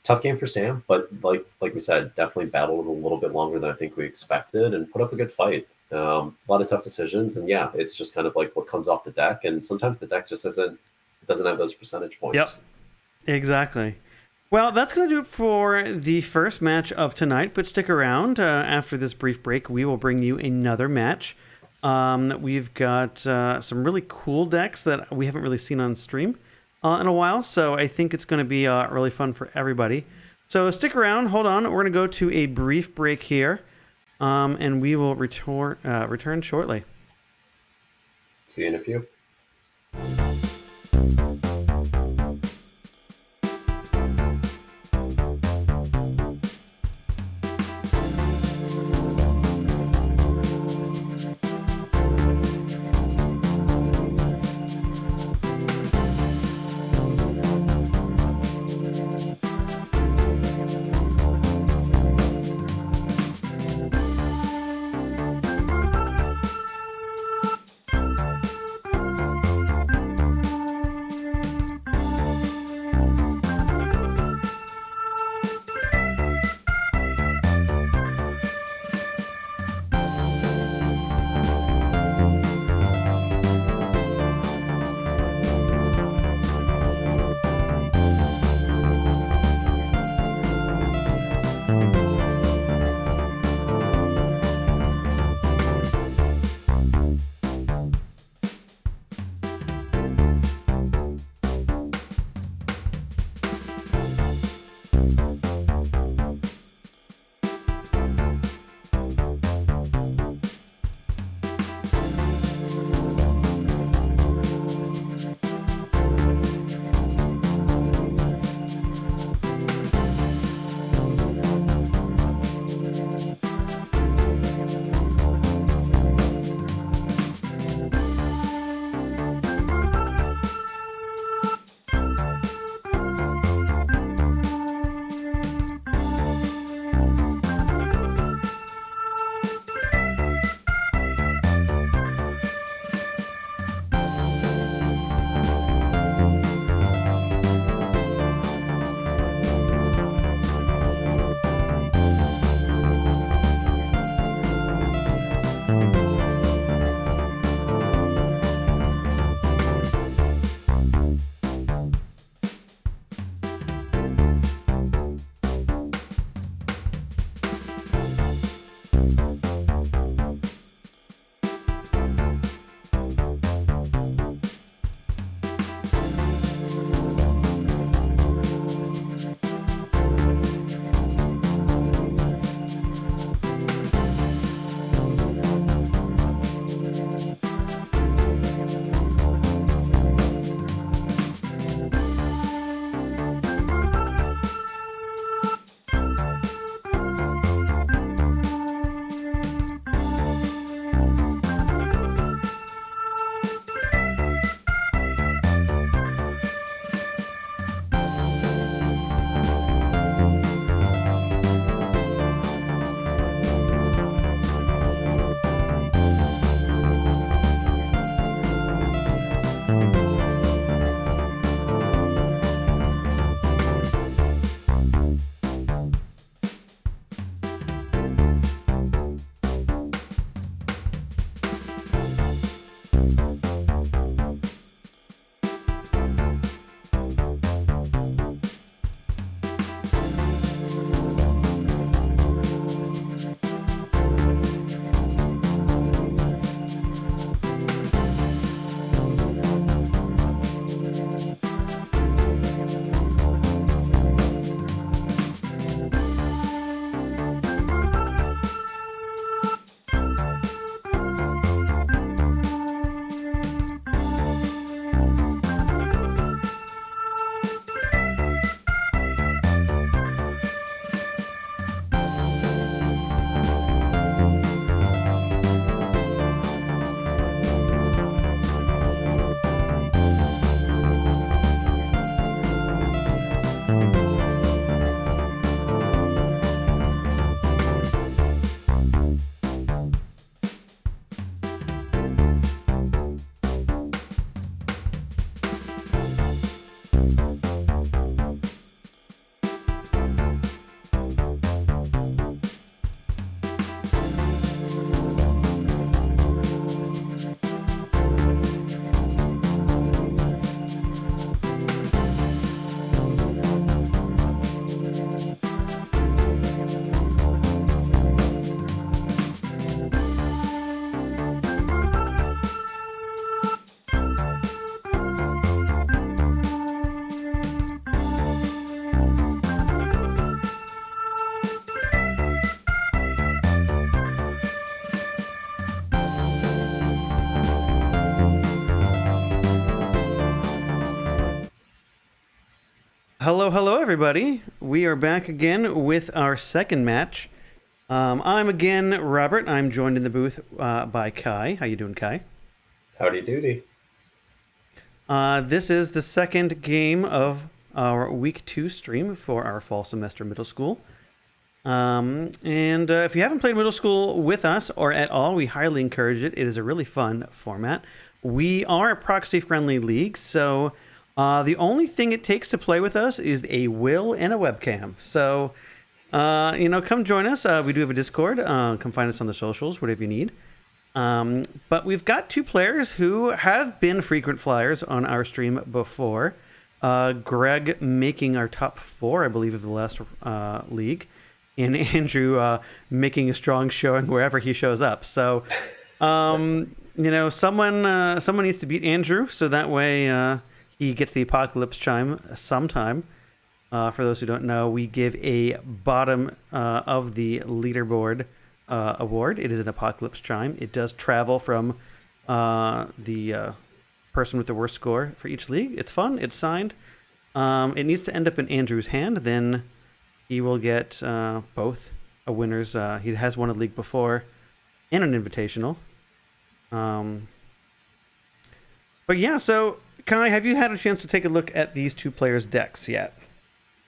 tough game for Sam, but like we said, definitely battled a little bit longer than I think we expected and put up a good fight. A lot of tough decisions, and yeah, it's just kind of like what comes off the deck, and sometimes the deck just doesn't have those percentage points. Yep. Exactly. Well, that's going to do it for the first match of tonight, but stick around. After this brief break, we will bring you another match. We've got some really cool decks that we haven't really seen on stream in a while, so I think it's going to be really fun for everybody. So stick around, hold on. We're going to go to a brief break here, and we will return shortly. See you in a few. Hello, hello, everybody. We are back again with our second match. I'm again Robert. I'm joined in the booth by Kai. How you doing, Kai? Howdy doody. This is the second game of our week 2 stream for our fall semester middle school. And if you haven't played middle school with us or at all, we highly encourage it. It is a really fun format. We are a proxy-friendly league, so the only thing it takes to play with us is a will and a webcam. So, come join us. We do have a Discord. Come find us on the socials, whatever you need. But we've got two players who have been frequent flyers on our stream before. Greg making our top 4, I believe, of the last league. And Andrew making a strong showing wherever he shows up. So, someone needs to beat Andrew, so that way he gets the apocalypse chime sometime. For those who don't know, we give a bottom of the leaderboard award. It is an apocalypse chime. It does travel from the person with the worst score for each league. It's fun. It's signed. It needs to end up in Andrew's hand. Then he will get both a winner's. He has won a league before and an invitational. But yeah, so Kai, have you had a chance to take a look at these two players' decks yet?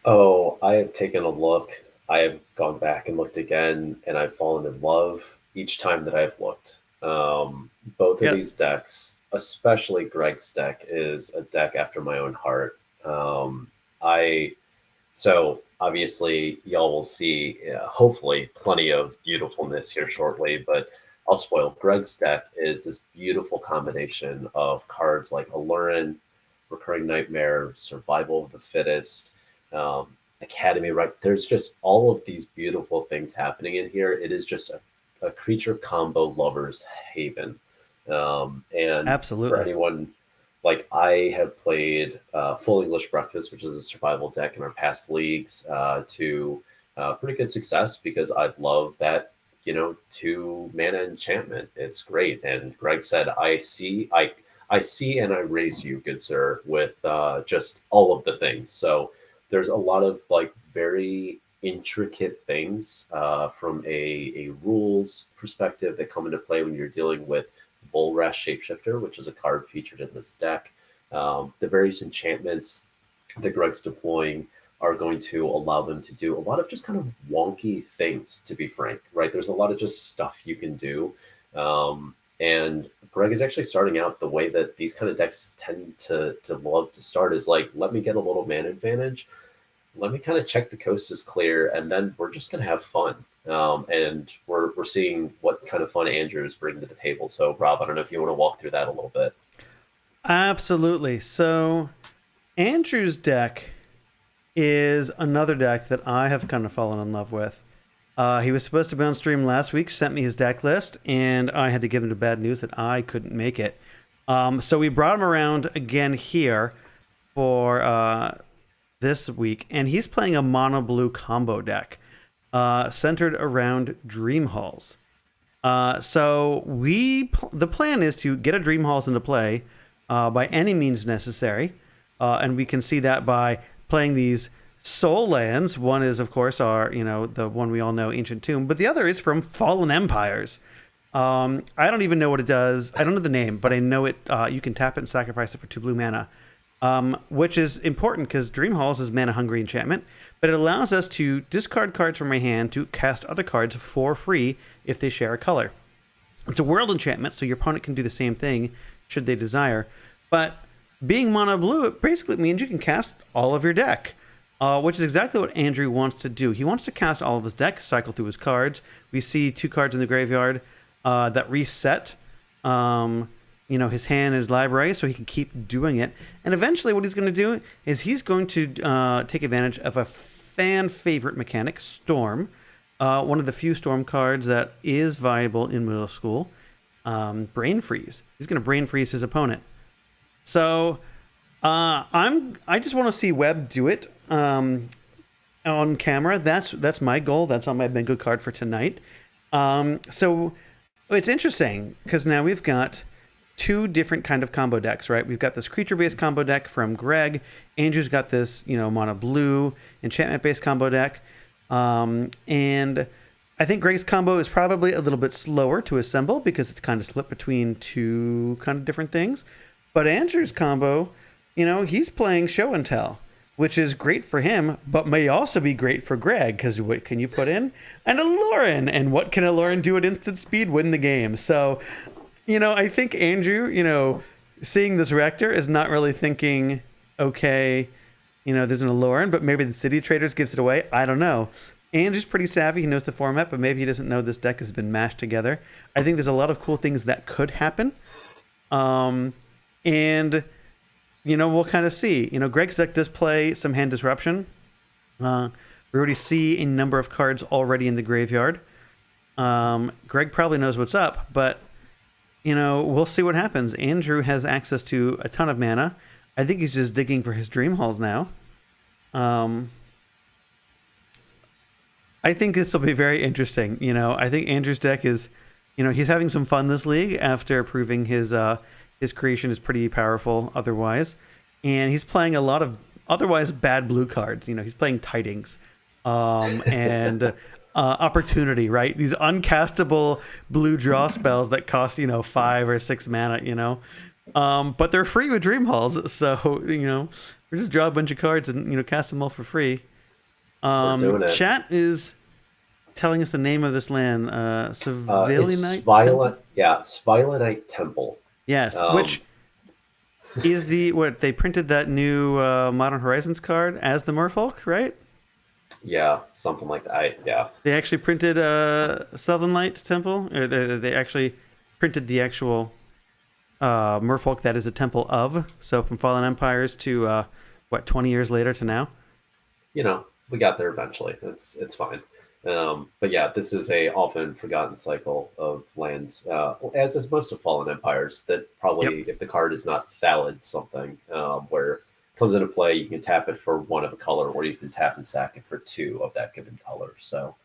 Oh, I have taken a look. I have gone back and looked again, and I've fallen in love each time that I've looked. Both of these decks, especially Greg's deck, is a deck after my own heart. So obviously y'all will see, hopefully, plenty of beautifulness here shortly, but I'll spoil. Greg's deck is this beautiful combination of cards like Aluren, Recurring Nightmare, Survival of the Fittest, Academy, right? There's just all of these beautiful things happening in here. It is just a creature combo lover's haven. And Absolutely. for anyone, like I have played Full English Breakfast, which is a survival deck in our past leagues, to pretty good success because I love that, 2 mana enchantment. It's great. And Greg said, I see and I raise you, good sir, with just all of the things. So there's a lot of like very intricate things from a rules perspective that come into play when you're dealing with Volrash Shapeshifter, which is a card featured in this deck. The various enchantments that Greg's deploying are going to allow them to do a lot of just kind of wonky things, to be frank, right? There's a lot of just stuff you can do. And Greg is actually starting out the way that these kind of decks tend to love to start is like, let me get a little mana advantage. Let me kind of check the coast is clear, and then we're just going to have fun. And we're seeing what kind of fun Andrew is bringing to the table. So, Rob, I don't know if you want to walk through that a little bit. Absolutely. So, Andrew's deck is another deck that I have kind of fallen in love with. He was supposed to be on stream last week, sent me his deck list, and I had to give him the bad news that I couldn't make it. So we brought him around again here for this week, and he's playing a mono blue combo deck centered around Dreamhalls. So the plan is to get a Dreamhalls into play by any means necessary, and we can see that by playing these soul lands. One is, of course, the one we all know, Ancient Tomb, but the other is from Fallen Empires. I don't even know what it does. I don't know the name, but I know it. You can tap it and sacrifice it for 2 blue mana, which is important because Dreamhalls is mana hungry enchantment, but it allows us to discard cards from my hand to cast other cards for free if they share a color. It's a world enchantment, so your opponent can do the same thing should they desire, but being mono blue, it basically means you can cast all of your deck, which is exactly what Andrew wants to do. He wants to cast all of his deck, cycle through his cards. We see 2 cards in the graveyard that reset, his hand, his library, so he can keep doing it. And eventually what he's going to do is he's going to take advantage of a fan favorite mechanic, Storm, one of the few Storm cards that is viable in middle school, Brain Freeze. He's going to Brain Freeze his opponent. So I just want to see Webb do it on camera. That's my goal. That's on my bingo card for tonight. So it's interesting because now we've got two different kind of combo decks, right? We've got this creature-based combo deck from Greg. Andrew's got this, mono blue enchantment-based combo deck. And I think Greg's combo is probably a little bit slower to assemble because it's kind of split between two kind of different things. But Andrew's combo, he's playing show and tell, which is great for him, but may also be great for Greg, because what can you put in? An Aluren. And what can Aluren do at instant speed? Win the game. So, I think Andrew, seeing this reactor is not really thinking, okay, there's an Aluren, but maybe the City Traders gives it away. I don't know. Andrew's pretty savvy. He knows the format, but maybe he doesn't know this deck has been mashed together. I think there's a lot of cool things that could happen. And we'll kind of see. Greg's deck does play some hand disruption. We already see a number of cards already in the graveyard. Greg probably knows what's up, but we'll see what happens. Andrew has access to a ton of mana. I think he's just digging for his Dreamhalls now. I think this will be very interesting. I think Andrew's deck is, he's having some fun this league after proving his creation is pretty powerful otherwise. And he's playing a lot of otherwise bad blue cards. He's playing Tidings and Opportunity, right? These uncastable blue draw spells that cost, 5 or 6 mana, but they're free with Dreamhalls. So, we just draw a bunch of cards and, cast them all for free. Chat is telling us the name of this land. Svilinite Temple? Yeah, Svilinite Temple. Yes, which is they printed that new Modern Horizons card as the Merfolk, right? Yeah, something like that. Yeah. They actually printed Southern Light Temple, or they actually printed the actual Merfolk that is a temple of. So from Fallen Empires to 20 years later to now. We got there eventually. It's fine. But yeah, this is a often forgotten cycle of lands, as is most of Fallen Empires, that probably, if the card is not valid something, where it comes into play, you can tap it for 1 of a color, or you can tap and sack it for 2 of that given color. So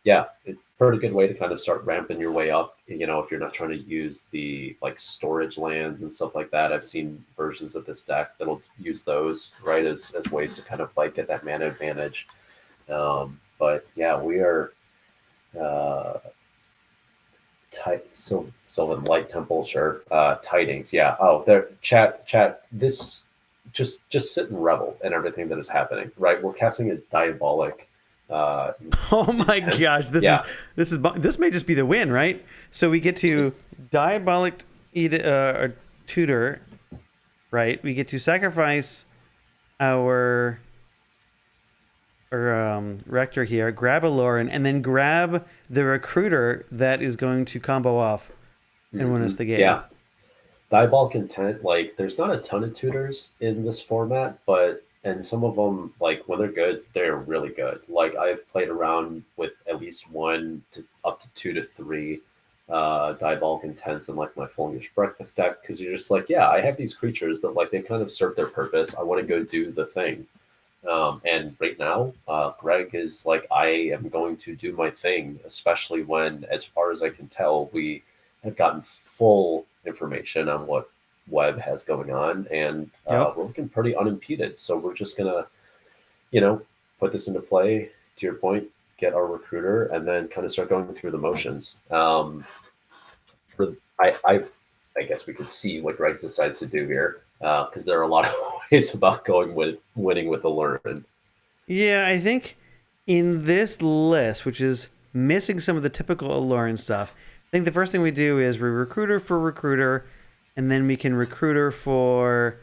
yeah, it's a pretty good way to kind of start ramping your way up, if you're not trying to use the storage lands and stuff like that. I've seen versions of this deck that'll use those, right, as ways to kind of get that mana advantage. But yeah, we are Sylvan Light Temple, sure. Tidings, yeah. Oh, there, chat. This just sit and revel in everything that is happening, right? We're casting a diabolic. Oh my gosh, this may just be the win, right? So we get to diabolic tutor, right? We get to sacrifice our rector here, grab a Aluren, and then grab the recruiter that is going to combo off and win us the game. Yeah. Diabolic Intent, there's not a ton of tutors in this format, and some of them, when they're good, they're really good. I've played around with at least 1 to up to 2 to 3 Diabolic Intents in my Full English Breakfast deck, because you're just I have these creatures that they kind of serve their purpose. I want to go do the thing. And right now, Greg is I am going to do my thing, especially when, as far as I can tell, we have gotten full information on what Web has going on, and we're looking pretty unimpeded. So we're just gonna, put this into play. To your point, get our recruiter, and then kind of start going through the motions. I guess we could see what Greg decides to do here, because there are a lot of ways about winning with Aluren. Yeah, I think in this list, which is missing some of the typical Aluren stuff, I think the first thing we do is we recruiter for recruiter, and then we can recruiter for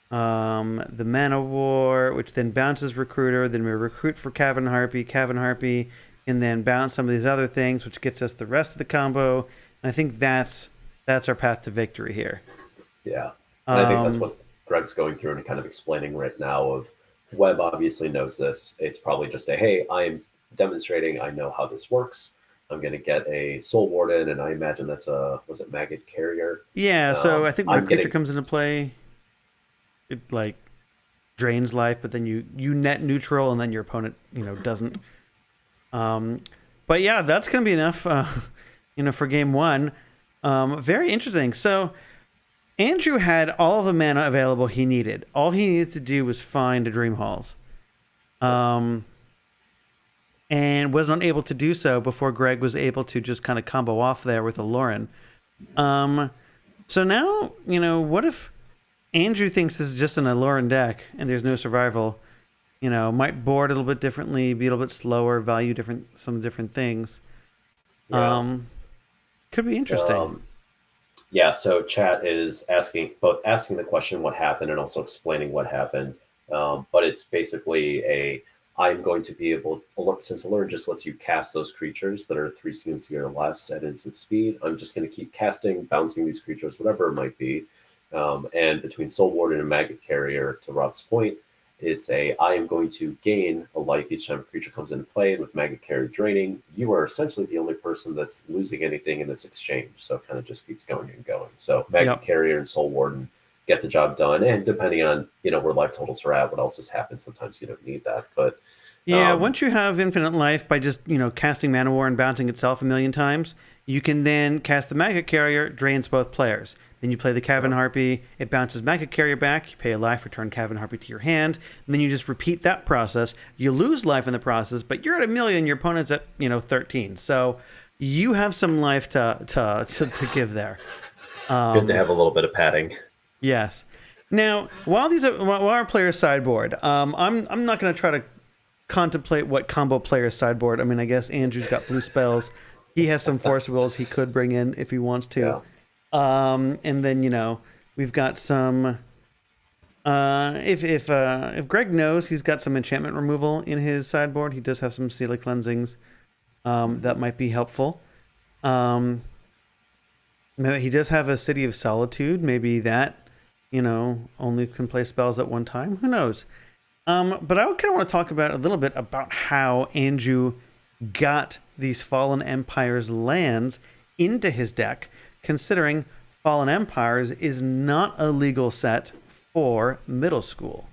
the Mana War, which then bounces recruiter. Then we recruit for Cavern Harpy, and then bounce some of these other things, which gets us the rest of the combo. And I think that's our path to victory here. Yeah, and I think that's what Greg's going through and kind of explaining right now. Of Webb obviously knows this. It's probably just hey, I'm demonstrating. I know how this works. I'm going to get a Soul Warden, and I imagine that's was it Maggot Carrier? Yeah, so I think when a creature comes into play, it drains life, but then you net neutral, and then your opponent doesn't. But yeah, that's going to be enough for game 1. Very interesting. So Andrew had all of the mana available he needed. All he needed to do was find a Dreamhalls. Um, and was not able to do so before Greg was able to just kind of combo off there with Aluren. Um, so now, what if Andrew thinks this is just an Aluren deck and there's no survival? Might board a little bit differently, be a little bit slower, value some different things. Yeah. Could be interesting. Yeah, so chat is asking the question what happened and also explaining what happened. But it's basically I'm going to be able, since Alert just lets you cast those creatures that are 3 CMC or less at instant speed, I'm just going to keep casting, bouncing these creatures, whatever it might be. And between Soul Warden and Maggot Carrier, to Rob's point, I am going to gain a life each time a creature comes into play, and with Maggot Carrier draining, you are essentially the only person that's losing anything in this exchange. So it kind of just keeps going and going. So Maggot Yep. Carrier and Soul Warden get the job done. And depending on, where life totals are at, what else has happened, sometimes you don't need that. But Yeah, once you have infinite life by just, casting Mana War and bouncing itself a million times, you can then cast the Maggot Carrier, drains both players. Then you play the Cavern Harpy, it bounces Maggot Carrier back, you pay a life, return Cavern Harpy to your hand, and then you just repeat that process. You lose life in the process, but you're at 1,000,000, your opponent's at, 13. So you have some life to give there. good to have a little bit of padding. Yes. Now, while our players sideboard, I'm not going to try to contemplate what combo players sideboard. I mean, I guess Andrew's got blue spells. He has some force wills he could bring in if he wants to. Yeah. And then we've got some. If Greg knows he's got some enchantment removal in his sideboard, he does have some Sealy cleansings. That might be helpful. Maybe he does have a City of Solitude. Maybe that only can play spells at one time. Who knows? But I kind of want to talk about a little bit about how Andrew got these Fallen Empires lands into his deck, considering Fallen Empires is not a legal set for middle school.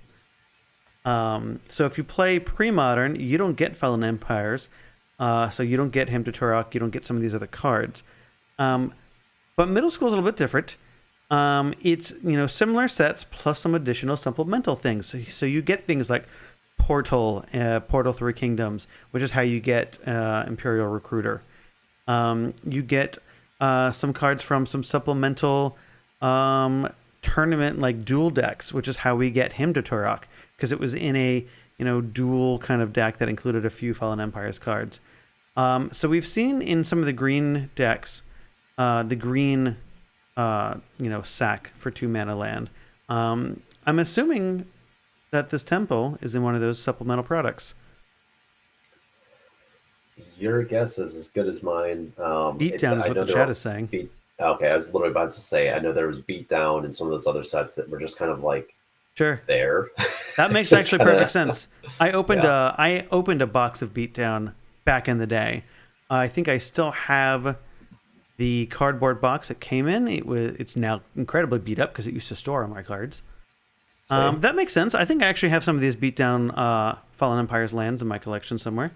So if you play pre-modern, you don't get Fallen Empires, so you don't get Hymn to Turok, you don't get some of these other cards. But middle school is a little bit different. It's similar sets plus some additional supplemental things. So you get things like Portal 3 Kingdoms, which is how you get Imperial Recruiter. You get some cards from some supplemental tournament like dual decks, which is how we get Hymn to Turok, because it was in a dual kind of deck that included a few Fallen Empires cards. So we've seen in some of the green decks the green sack for 2 mana land. I'm assuming that this temple is in one of those supplemental products. Your guess is as good as mine. Beatdown is what the chat is saying. Okay, I was literally about to say, I know there was Beatdown and some of those other sets that were just kind of like Sure. there. That makes actually perfect sense. I opened a box of Beatdown back in the day. I think I still have the cardboard box it came in. It's now incredibly beat up because it used to store all my cards. That makes sense. I think I actually have some of these Beatdown Fallen Empires lands in my collection somewhere.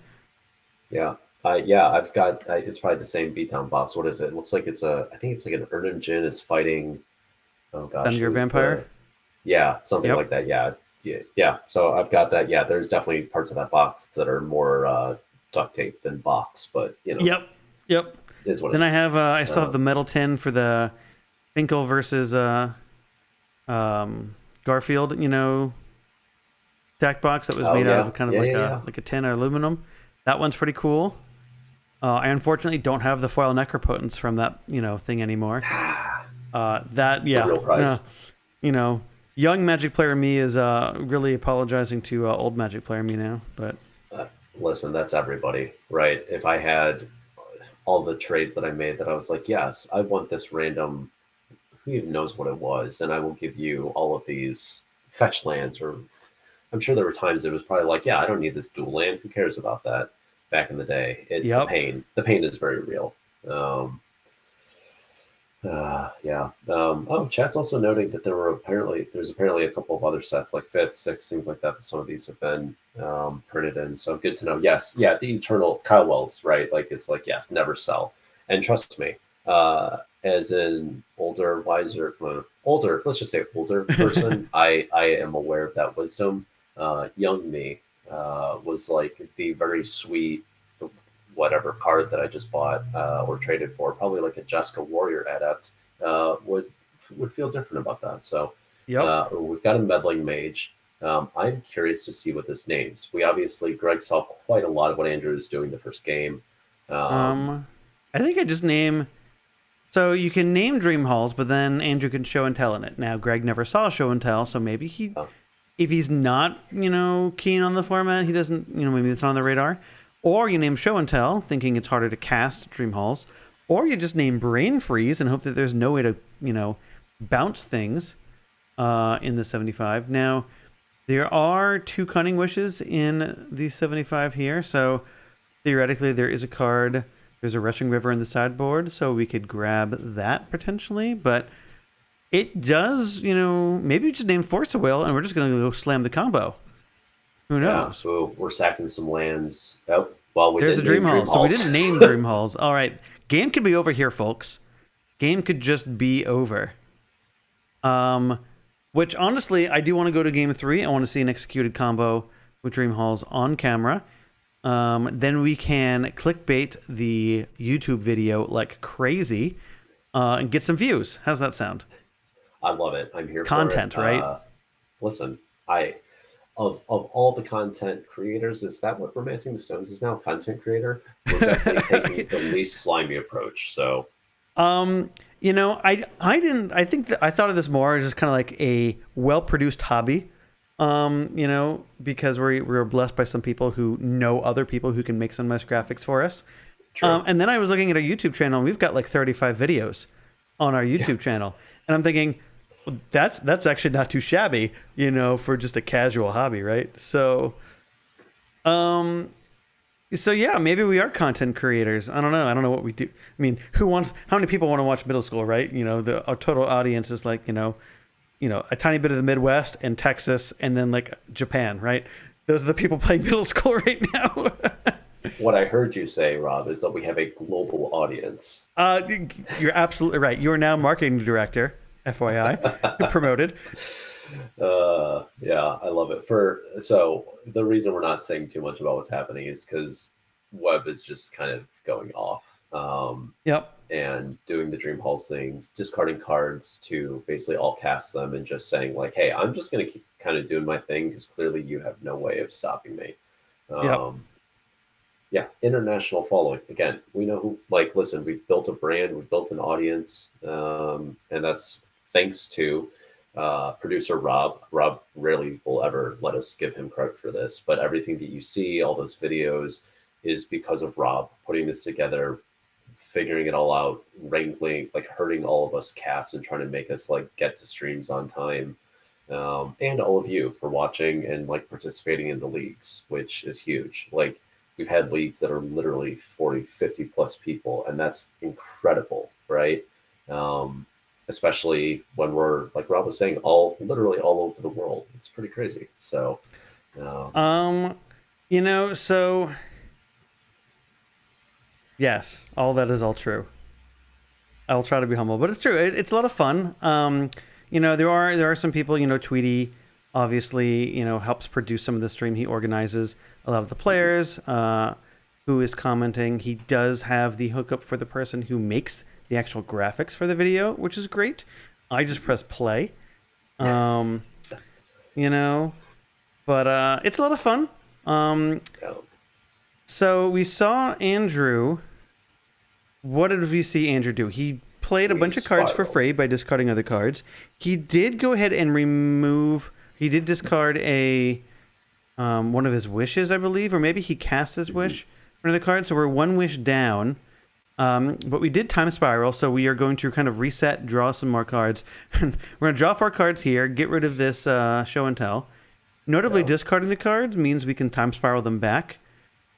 Yeah. I've got, it's probably the same Beatdown box. What is it? It looks like I think it's like an Ernan Jin is fighting, oh gosh. Thunder Vampire? Something like that. Yeah. So I've got that. Yeah, there's definitely parts of that box that are more duct tape than box, but Yep. Is what then I still have the metal tin for the Finkel versus Garfield, deck box that was made out of kind of like a tin or aluminum. That one's pretty cool. I unfortunately don't have the foil Necropotence from that thing anymore. Real price. Young Magic player me is really apologizing to old Magic player me now. But listen, that's everybody, right? If I had all the trades that I made that I was like, yes, I want this random, who even knows what it was, and I will give you all of these fetch lands, or I'm sure there were times it was probably like, yeah, I don't need this dual land. Who cares about that? Back in the day, the pain is very real. Chat's also noting that there's apparently a couple of other sets like 5th, 6th, things like that some of these have been printed in. So good to know. Yes, the Eternal Kyle Wells, right? Like it's like, yes, never sell. And trust me, As an older, wiser, older, let's just say older person, I am aware of that wisdom. Young me was like the very sweet, whatever card that I just bought or traded for, probably like a Jessica Warrior adept, would feel different about that. So Yep. we've got a meddling mage. I'm curious to see what this names. We obviously, Greg saw quite a lot of what Andrew was doing the first game. Um, I think I just name. So you can name Dreamhalls, but then Andrew can show and tell in it. Now Greg never saw show and tell, so maybe uh, if he's not, keen on the format, he doesn't, maybe it's not on the radar. Or you name show and tell, thinking it's harder to cast Dreamhalls. Or you just name Brain Freeze and hope that there's no way to, bounce things in the 75. Now, there are 2 Cunning Wishes in the 75 here, so theoretically there is a card. There's a Rushing River in the sideboard, so we could grab that potentially, but it does, maybe we just name Force of Will and we're just going to go slam the combo. Who yeah, knows? so we're sacking some lands. Oh, well, we There's a did name Dream Dream Hall. So we Halls. didn't name Dream Halls. All right. Game could be over here, folks. Game could just be over. Um, which honestly, I do want to go to game 3. I want to see an executed combo with Dream Halls on camera. Then we can clickbait the YouTube video like crazy and get some views. How's that sound? I love it. I'm here for it. Content, right? Listen, I of all the content creators, is that what Romancing the Stones is now? Content creator? We're definitely taking the least slimy approach. So Um, I didn't. I think that I thought of this more as just kind of like a well-produced hobby. Because we're blessed by some people who know other people who can make some nice graphics for us. true. And then I was looking at our YouTube channel, and we've got like 35 videos on our Yeah. YouTube channel, and I'm thinking, well, that's actually not too shabby, for just a casual hobby, right? Um, so yeah, maybe we are content creators. I don't know. I don't know what we do. I mean, how many people want to watch middle school, right? Our total audience is like, a tiny bit of the Midwest and Texas and then like Japan, right? Those are the people playing middle school right now. What I heard you say, Rob, is that we have a global audience. uh, you're absolutely right. You are now marketing director, FYI, promoted. Yeah, I love it. So the reason we're not saying too much about what's happening is because Webb is just kind of going off. Yep. And doing the Dream Halls things, discarding cards to basically all cast them and just saying like, "Hey, I'm just going to keep kind of doing my thing because clearly you have no way of stopping me." Yep. Um, yeah, international following. Again, we know who. Like, listen, we've built a brand, we've built an audience, and that's thanks to producer Rob. Rob rarely will ever let us give him credit for this, but everything that you see, all those videos, is because of Rob putting this together, figuring it all out, wrangling, like hurting all of us cats and trying to make us like get to streams on time. And all of you for watching and like participating in the leagues, which is huge. Like we've had leagues that are literally 40, 50 plus people, and that's incredible, right? Um, Especially when we're like Rob was saying, literally all over the world. It's pretty crazy. So um, Um, so yes, all that is all true. I'll try to be humble, but it's true. It's a lot of fun. There are some people. Tweety obviously helps produce some of the stream. He organizes a lot of the players. Who is commenting? He does have the hookup for the person who makes the actual graphics for the video, which is great. I just press play. Um, you know, but it's a lot of fun. yeah. So we saw Andrew. What did we see Andrew do? He played a We bunch of cards for spiraled. free by discarding other cards. He did go ahead and remove. He did discard a one of his wishes, I believe, or maybe he cast his wish for another card. So we're one wish down. But we did time spiral, so we are going to kind of reset, draw some more cards. We're going to draw 4 cards here, get rid of this show and tell. Notably, Yeah. discarding the cards means we can time spiral them back.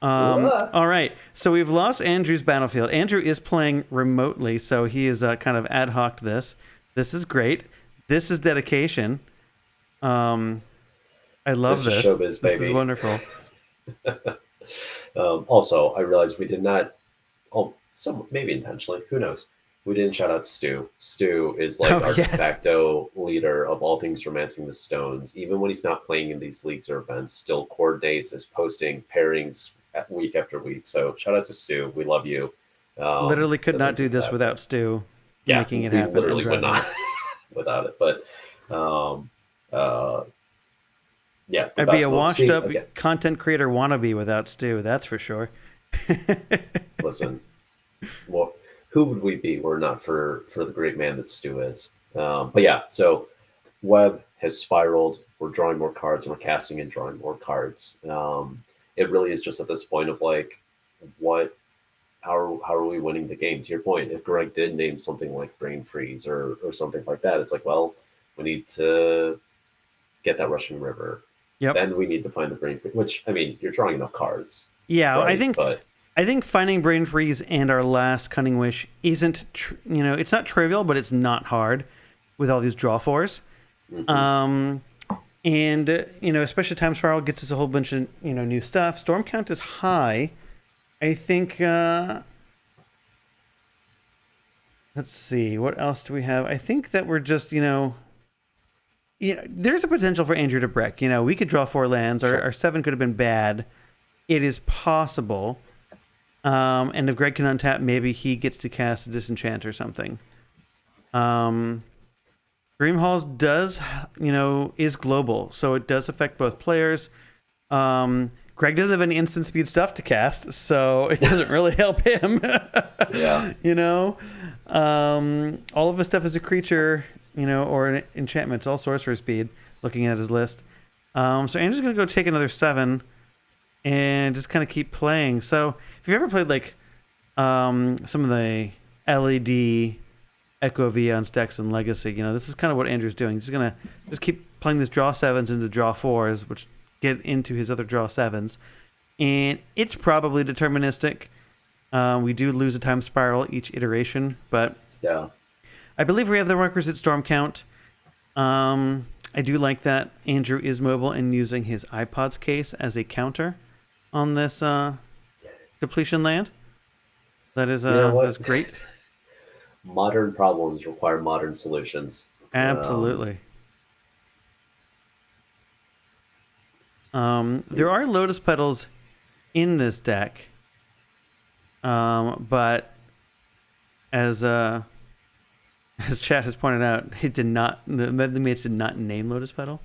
What? All right, so we've lost Andrew's battlefield. Andrew is playing remotely, so he is kind of ad hoc this. This is great. This is dedication. I love This is this. showbiz, This is baby. wonderful. Also, I realized we did not. Oh, some maybe intentionally. Who knows? We didn't shout out Stu. Stu is like Oh our de yes, facto leader of all things Romancing the Stones. Even when he's not playing in these leagues or events, still coordinates, is posting pairings week after week. So shout out to Stu. We love you. literally could So not thank you do for this that. But without Stu yeah, making it we happen and literally would driving not it. without it. But um, uh, yeah, the I'd be best a moment. washed See, up again, content creator wannabe without Stu, that's for sure. listen, well, who would we be were it not for the great man that Stu is? But yeah, so Web has spiraled. We're drawing more cards, and we're casting and drawing more cards. It really is just at this point of like, what? How are we winning the game? To your point, if Greg did name something like Brain Freeze or something like that, it's like, well, we need to get that Russian River. Yep. Then we need to find the Brain Freeze. Which I mean, you're drawing enough cards, Yeah, I right? think But I think finding Brain Freeze and our last Cunning Wish isn't, it's not trivial, but it's not hard with all these draw fours. mhm. Um, and especially Time Spiral gets us a whole bunch of new stuff. Storm count is high. I think. Let's see, what else do we have? I think that we're just there's a potential for Andrew to brick. We could draw 4 lands. Our, Sure. our 7 could have been bad. It is possible. And if Greg can untap, maybe he gets to cast a disenchant or something. Dreamhalls does, is global, so it does affect both players. Greg doesn't have any instant speed stuff to cast, so it doesn't really help him. Yeah. All of his stuff is a creature, or an enchantment. It's all sorcerer speed. Looking at his list, so Andrew's gonna go take another 7 and just kind of keep playing. So if you've ever played like some of the LED Echo Vions decks and Legacy, this is kind of what Andrew's doing. He's gonna just keep playing this draw 7s into draw 4s, which get into his other draw 7s, and it's probably deterministic. We do lose a time spiral each iteration, but Yeah. I believe we have the requisite storm count. I do like that Andrew is mobile and using his iPod's case as a counter on this depletion land. That is You know that's what? great. Modern problems require modern solutions. Absolutely. There are lotus petals in this deck, but as chat has pointed out, it did not. The mage did not name lotus petal.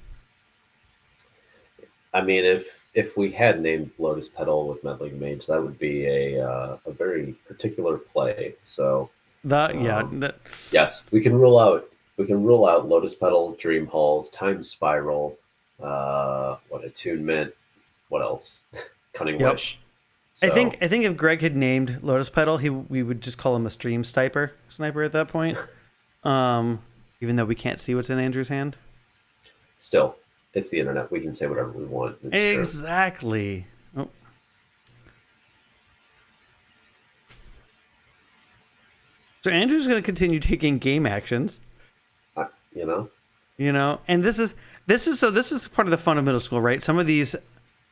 I mean, if we had named Lotus Petal with Meddling Mage, that would be a very particular play. So Yeah, um, yes, we can rule out Lotus Petal, Dream Halls, Time Spiral, what attunement, what else? Cunning yep. Wish. I So think if Greg had named Lotus Petal, we would just call him a stream sniper at that point. Even though we can't see what's in Andrew's hand. still, it's the internet. We can say whatever we want. It's true. Exactly. Oh. So Andrew's going to continue taking game actions. You know. And this is part of the fun of middle school, right? Some of these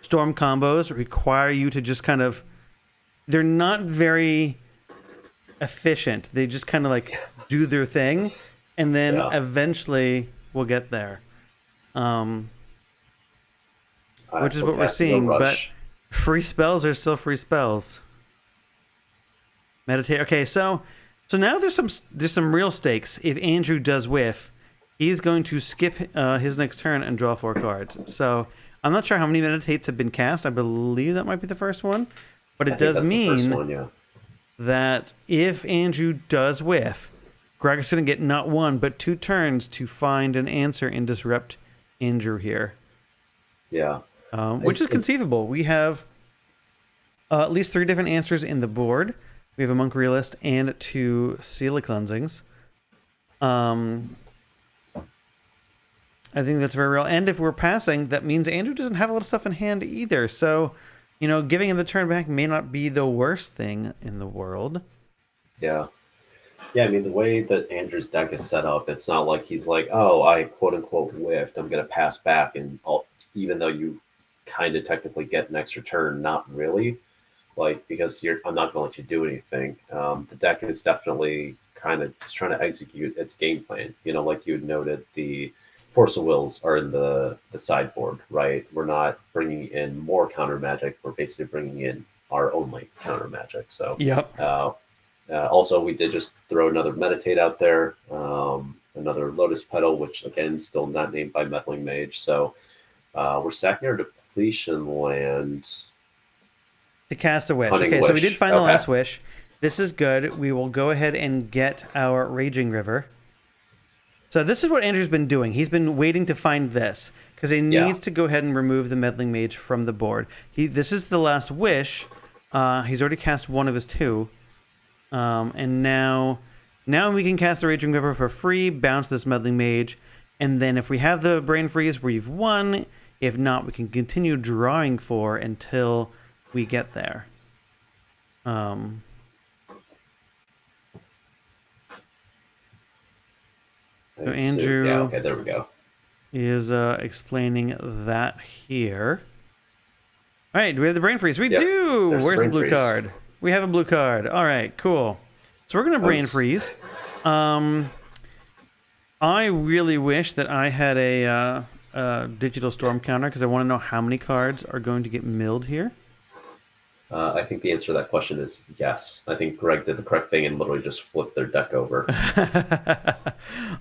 storm combos require you to just kind of, they're not very efficient. They just kind of like do their thing, and then Yeah. eventually we'll get there. Which is We're what we're casting a seeing, but rush. free spells are still free spells. Meditate. Okay, so now there's some real stakes. If Andrew does whiff, he's going to skip his next turn and draw 4 cards. So I'm not sure how many meditates have been cast. I believe that might be the first one, but I it think does that's the first mean one. Yeah. that if Andrew does whiff, Greg's going to get not 1 but 2 turns to find an answer and disrupt Andrew here. Yeah. Which is conceivable. We have at least 3 different answers in the board. We have a Monk Realist and 2 Sealy Cleansings. I think that's very real. And if we're passing, that means Andrew doesn't have a lot of stuff in hand either. So, giving him the turn back may not be the worst thing in the world. Yeah. Yeah, I mean, the way that Andrew's deck is set up, it's not like he's like, oh, I quote unquote whiffed. I'm going to pass back. And even though you kind of technically get an extra turn, not really. Like, because I'm not going to let you do anything. The deck is definitely kind of just trying to execute its game plan. You know, like you had noted, the Force of Wills are in the sideboard, right? We're not bringing in more counter magic. We're basically bringing in our only counter magic. So, Yep. also, we did just throw another Meditate out there, another Lotus Petal, which again, still not named by Meddling Mage. So we're sacking our depletion land. To cast a wish. Hunting Okay, so we did Wish. find the Okay. last wish. This is good. We will go ahead and get our Raging River. So this is what Andrew's been doing. He's been waiting to find this because he needs to go ahead and remove the Meddling Mage from the board. This is the last wish. He's already cast one of his two. And now we can cast the Raging River for free, bounce this Meddling Mage, and then if we have the Brain Freeze, we've won. If not, we can continue drawing for until we get there. So Andrew, Yeah, okay, there we go. Is explaining that here. All right, do we have the Brain Freeze? We do! There's Where's the Brain blue Freeze. card? We have a blue card. All right, cool. So we're going to Brain Freeze. I really wish that I had a digital storm counter because I want to know how many cards are going to get milled here. I think the answer to that question is yes. I think Greg did the correct thing and literally just flipped their deck over.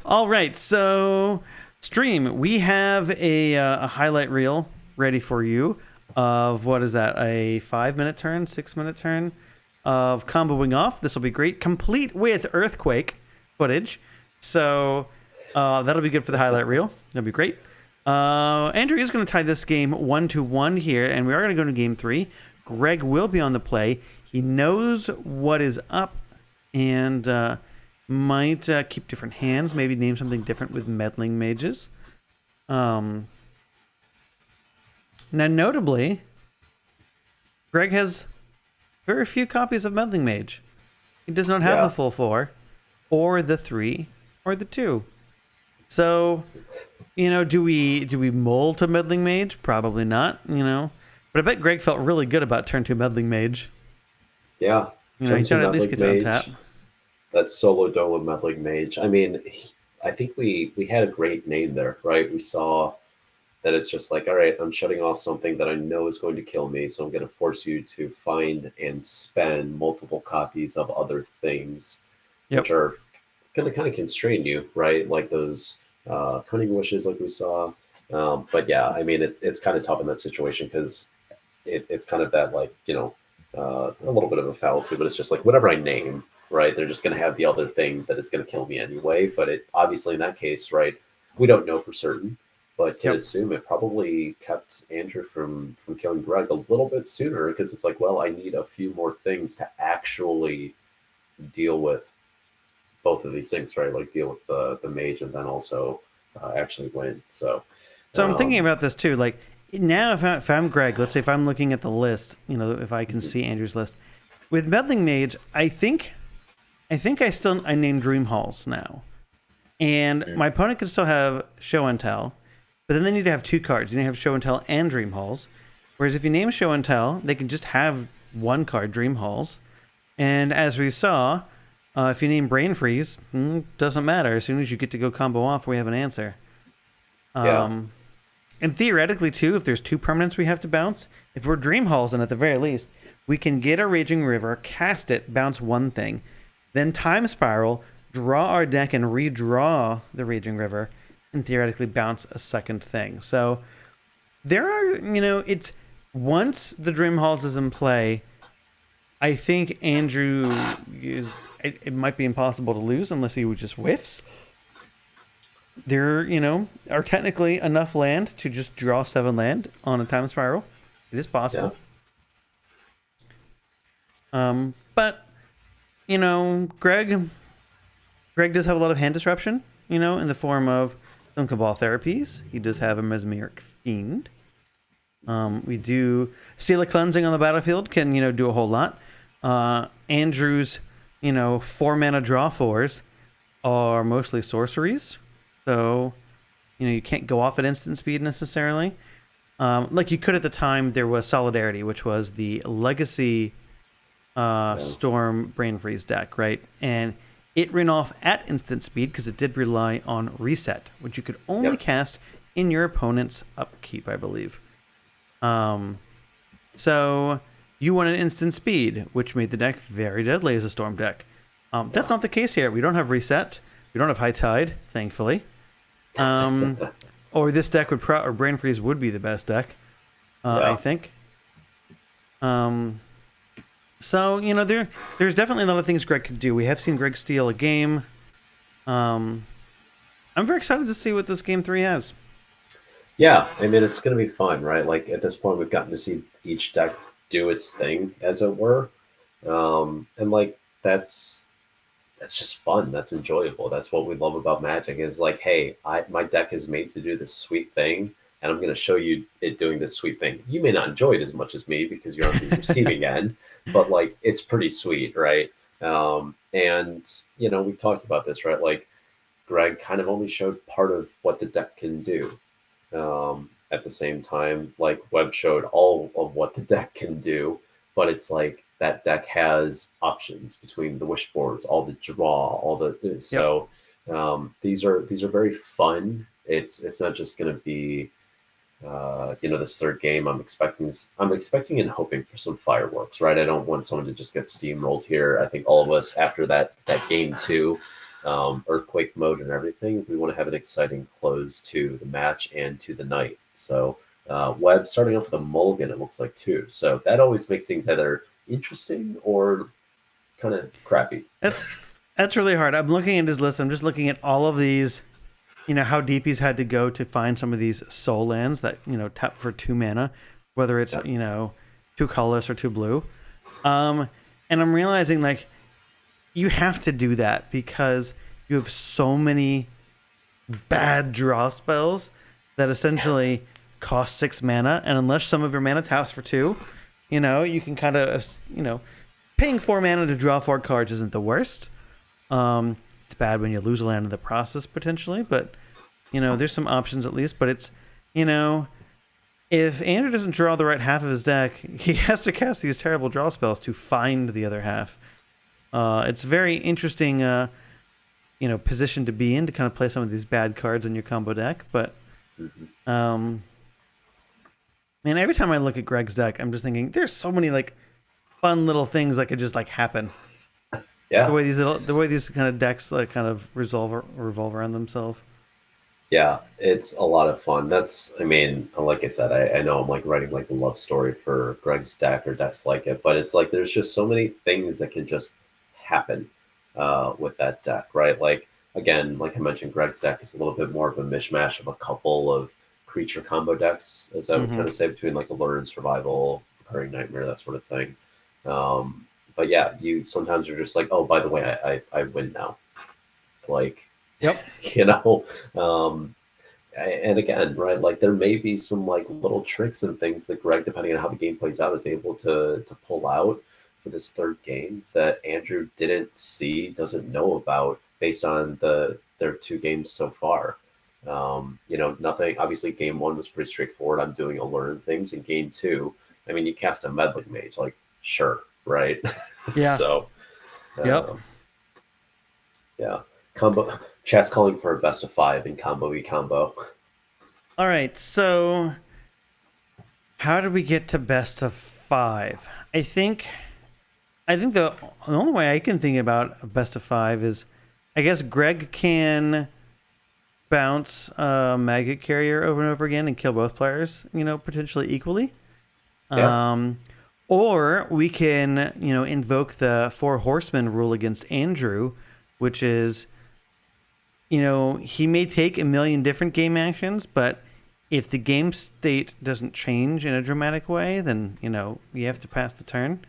All right, so stream, we have a highlight reel ready for you of, what is that, a 5-minute turn, 6-minute turn of comboing off. This will be great, complete with Earthquake footage. So that'll be good for the highlight reel. That'll be great. Andrew is going to tie this game 1-1 here, and we are going to go to game 3. Greg will be on the play. He knows what is up and might keep different hands, maybe name something different with Meddling Mages. Now, notably, Greg has very few copies of Meddling Mage. He does not have the full 4, or the 3, or the 2. So, do we mull to Meddling Mage? Probably not, But I bet Greg felt really good about turn 2 Meddling Mage. Yeah. He thought at least gets on tap. That solo dolo Meddling Mage. I mean, I think we had a great name there, right? We saw that it's just like, all right, I'm shutting off something that I know is going to kill me, so I'm going to force you to find and spend multiple copies of other things, which are going to kind of constrain you, right? Like those Cunning Wishes like we saw. But yeah, I mean, it's kind of tough in that situation because it's kind of that, like, a little bit of a fallacy, but it's just like whatever I name, right, they're just going to have the other thing that is going to kill me anyway. But it obviously in that case, right, we don't know for certain, but can assume it probably kept Andrew from killing Greg a little bit sooner because it's like, well, I need a few more things to actually deal with both of these things, right? Like deal with the mage and then also actually win. So I'm thinking about this too. Like now, if I'm Greg, let's say if I'm looking at the list, if I can see Andrew's list with Meddling Mage, I think I named Dreamhalls now, and my opponent can still have Show and Tell, but then they need to have 2 cards. You need to have Show and Tell and Dreamhalls. Whereas if you name Show and Tell, they can just have 1 card, Dreamhalls, and as we saw, if you name Brain Freeze, doesn't matter. As soon as you get to go combo off, we have an answer. And theoretically, too, if there's 2 permanents we have to bounce, if we're Dreamhalls, and at the very least, we can get a Raging River, cast it, bounce 1 thing, then Time Spiral, draw our deck and redraw the Raging River, and theoretically bounce a 2nd thing. So there are, it's once the Dreamhalls is in play, I think Andrew it might be impossible to lose unless he just whiffs. There, are technically enough land to just draw 7 land on a Time Spiral. It is possible. Yeah. But, Greg does have a lot of hand disruption, in the form of some Cabal Therapies. He does have a Mesmeric Fiend. We do Steelic Cleansing on the battlefield can, do a whole lot. Andrew's, 4-mana draw 4s are mostly sorceries. So, you can't go off at instant speed necessarily. Like you could at the time, there was Solidarity, which was the Legacy Storm Brain Freeze deck, right? And It ran off at instant speed because it did rely on reset, which you could only Yep. cast in your opponent's upkeep, I believe. So you wanted instant speed, which made the deck very deadly as a storm deck. That's not the case here. We don't have reset. We don't have high tide, thankfully. Or this deck would or Brain Freeze would be the best deck, I think. So there's definitely a lot of things Greg could do. We have seen Greg steal a game. I'm very excited to see what this game 3 has. Yeah, I mean, it's going to be fun, right? Like, at this point, we've gotten to see each deck do its thing, as it were. And, like, that's just fun. That's enjoyable. That's what we love about Magic is, like, hey, my deck is made to do this sweet thing, and I'm going to show you it doing this sweet thing. You may not enjoy it as much as me because you're on the receiving end, but, like, it's pretty sweet, right? And, we've talked about this, right? Like, Greg kind of only showed part of what the deck can do. At the same time, like Webb showed all of what the deck can do, but it's like that deck has options between the wish boards, all the draw, all the so these are very fun. It's not just going to be this third game. I'm expecting and hoping for some fireworks, right? I don't want someone to just get steamrolled here. I think all of us after that game 2. Earthquake mode and everything, we want to have an exciting close to the match and to the night. So Webb starting off with a mulligan, it looks like, too. So that always makes things either interesting or kind of crappy. That's really hard. I'm looking at his list. I'm just looking at all of these, how deep he's had to go to find some of these soul lands that, tap for 2 mana, whether it's, 2 colorless or 2 blue. And I'm realizing, like, you have to do that because you have so many bad draw spells that essentially cost 6 mana, and unless some of your mana taps for 2, you can kind of, paying 4 mana to draw 4 cards isn't the worst. It's bad when you lose a land in the process potentially, but there's some options at least. But it's, if Andrew doesn't draw the right half of his deck, he has to cast these terrible draw spells to find the other half. It's a very interesting, position to be in to kind of play some of these bad cards in your combo deck. But, man, every time I look at Greg's deck, I'm just thinking there's so many like fun little things that could just like happen. Yeah. The way these kind of decks like kind of revolve around themselves. Yeah, it's a lot of fun. Like I said, I know I'm like writing like a love story for Greg's deck or decks like it, but it's like there's just so many things that can just happen with that deck, right? Like, again, like I mentioned, Greg's deck is a little bit more of a mishmash of a couple of creature combo decks, as I would kind of say, between like Aluren, Survival, Recurring Nightmare, that sort of thing. But yeah, you sometimes are just like, oh, by the way, I win now. Like, yep. And again, right, like there may be some like little tricks and things that Greg, depending on how the game plays out, is able to pull out for this third game that Andrew didn't see, doesn't know about based on their 2 games so far. Nothing. Obviously, game 1 was pretty straightforward. I'm doing Aluren things. In game 2, I mean, you cast a meddling mage, like sure, right? Yeah. So, yep. Yeah. Combo chat's calling for a best of 5 in combo e combo. All right, so how do we get to best of 5? I think the only way I can think about a best of 5 is, I guess Greg can bounce Maggot Carrier over and over again and kill both players, potentially equally. Yeah. Or we can, invoke the 4 Horsemen rule against Andrew, which is, he may take a million different game actions, but if the game state doesn't change in a dramatic way, then, you have to pass the turn.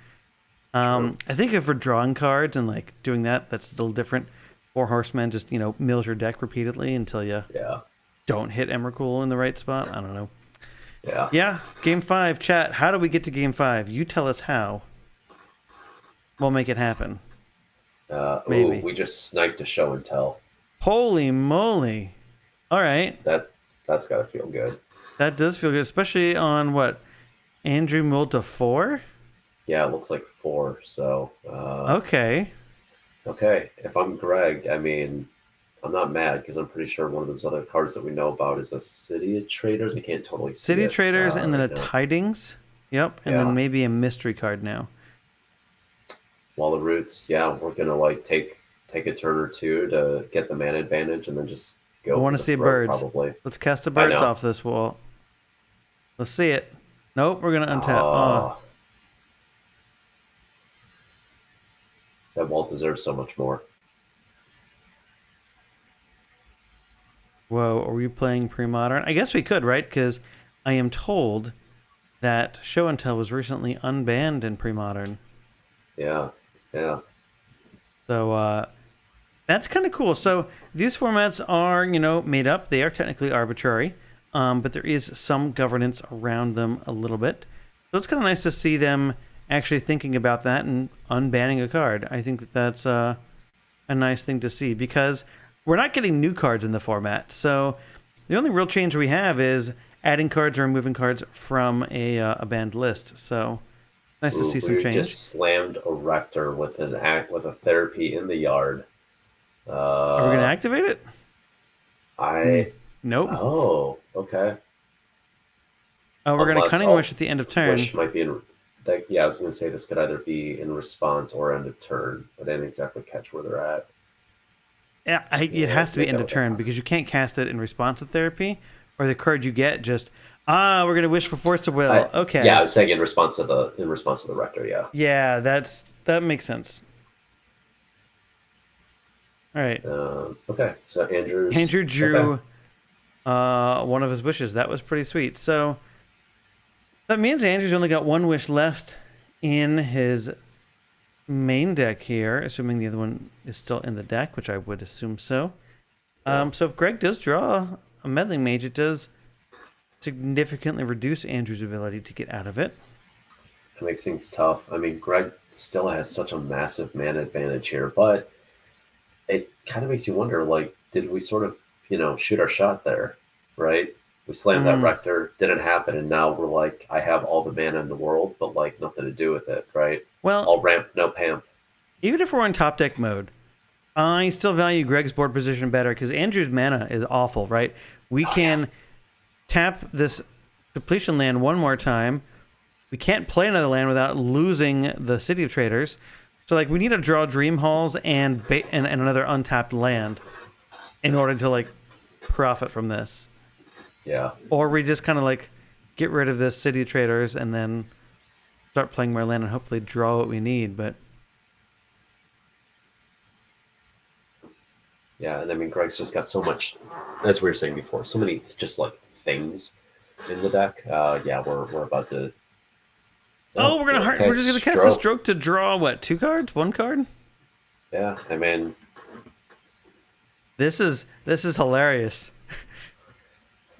I think if we're drawing cards and like doing that, that's a little different. 4 Horsemen just, mills your deck repeatedly until you don't hit Emrakul in the right spot. I don't know. Yeah. Game 5, chat. How do we get to game 5? You tell us how. We'll make it happen. Maybe. We just sniped a show and tell. Holy moly. All right. That's got to feel good. That does feel good, especially on what? Andrew mulled to 4? Yeah, it looks like 4. So okay. Okay, if I'm Greg, I mean, I'm not mad because I'm pretty sure one of those other cards that we know about is a City of Traders. I can't totally see City it Traders and then a right now. Tidings. Yep, and then Yeah, maybe a mystery card now. Wall of Roots. Yeah, we're gonna like take a turn or two to get the mana advantage, and then just I go want for to the see throat. birds. Probably. Let's cast the I birds know. off this wall. Let's see it. Nope, we're gonna untap. Oh, Oh, that wall deserves so much more. whoa, are we playing pre-modern? I guess we could, right? Because I am told that Show and Tell was recently unbanned in pre-modern. Yeah, yeah. So that's kind of cool. So these formats are, made up. They are technically arbitrary, but there is some governance around them a little bit. So it's kind of nice to see them actually thinking about that and unbanning a card. I think that that's a nice thing to see because we're not getting new cards in the format. So the only real change we have is adding cards or removing cards from a banned list. So nice to Ooh, see some we change. just slammed a Rector with an act with a therapy in the yard. Are we going to Uh, activate it? I Nope. oh okay. Oh, we're going to Unless Cunning Wish at the end of turn. Wish might be in. That, yeah, I was going to say this could either be in response or end of turn. I didn't exactly catch where they're at. Yeah, it Yeah, has let's to be make end that of with that. turn because you can't cast it in response to therapy, or the card you get just we're gonna wish for force of will. Yeah, I Okay, was saying in response to the Rector. Yeah. yeah, that makes sense. All right, Okay, so Andrew's Andrew okay. drew one of his wishes. That was pretty sweet. So that means Andrew's only got one wish left in his main deck here, assuming the other one is still in the deck, which I would assume so. Yeah, So if Greg does draw a meddling mage, it does significantly reduce Andrew's ability to get out of it. it makes things tough. I mean, Greg still has such a massive mana advantage here, but it kind of makes you wonder, like, did we sort of, shoot our shot there, right? We slammed that Mm. Rector, didn't happen, and now we're like, I have all the mana in the world, but like nothing to do with it, right? Well, All ramp, no pamp. even if we're in top deck mode, I still value Greg's board position better because Andrew's mana is awful, right? We Oh yeah, can tap this depletion land one more time. We can't play another land without losing the City of Traders. So, like, we need to draw Dreamhalls and another untapped land in order to, like, profit from this. yeah, Or we just kind of, like, get rid of this City of Traders and then start playing more land and hopefully draw what we need. But yeah. And I mean, Greg's just got so much, as we were saying before, so many just like things in the deck. Yeah, we're about to. oh, Oh, we're okay, just gonna cast a stroke. stroke to draw what, two cards, one card? Yeah, I mean, This is hilarious.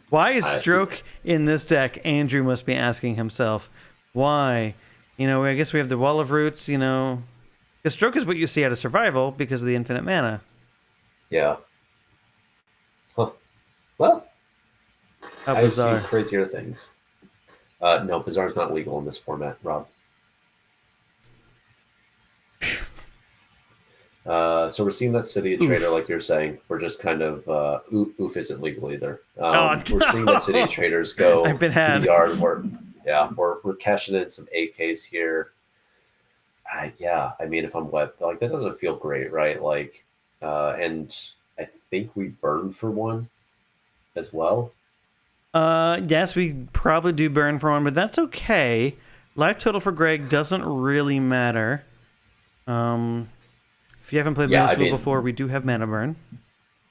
Why is I stroke in this deck? Andrew must be asking himself. Why? I guess we have the Wall of Roots. Because stroke is what you see out of survival because of the infinite mana. yeah. Huh. Well, How I've seen bizarre. crazier things. No, Bizarre's not legal in this format, Rob. So we're seeing that City of Trader, Oof. like you're saying. We're just kind of oof isn't legal either. Oh We're seeing that City of no! Traders I've go been to the had. yard. We're cashing in some AKs here. Yeah, I mean, if I'm wet, like that doesn't feel great, right? Like, and I think we burned for one as well. Yes, we probably do burn for one, but that's okay. Life total for Greg doesn't really matter. Um, if you haven't played Yeah, Middle I School mean, before, we do have mana burn.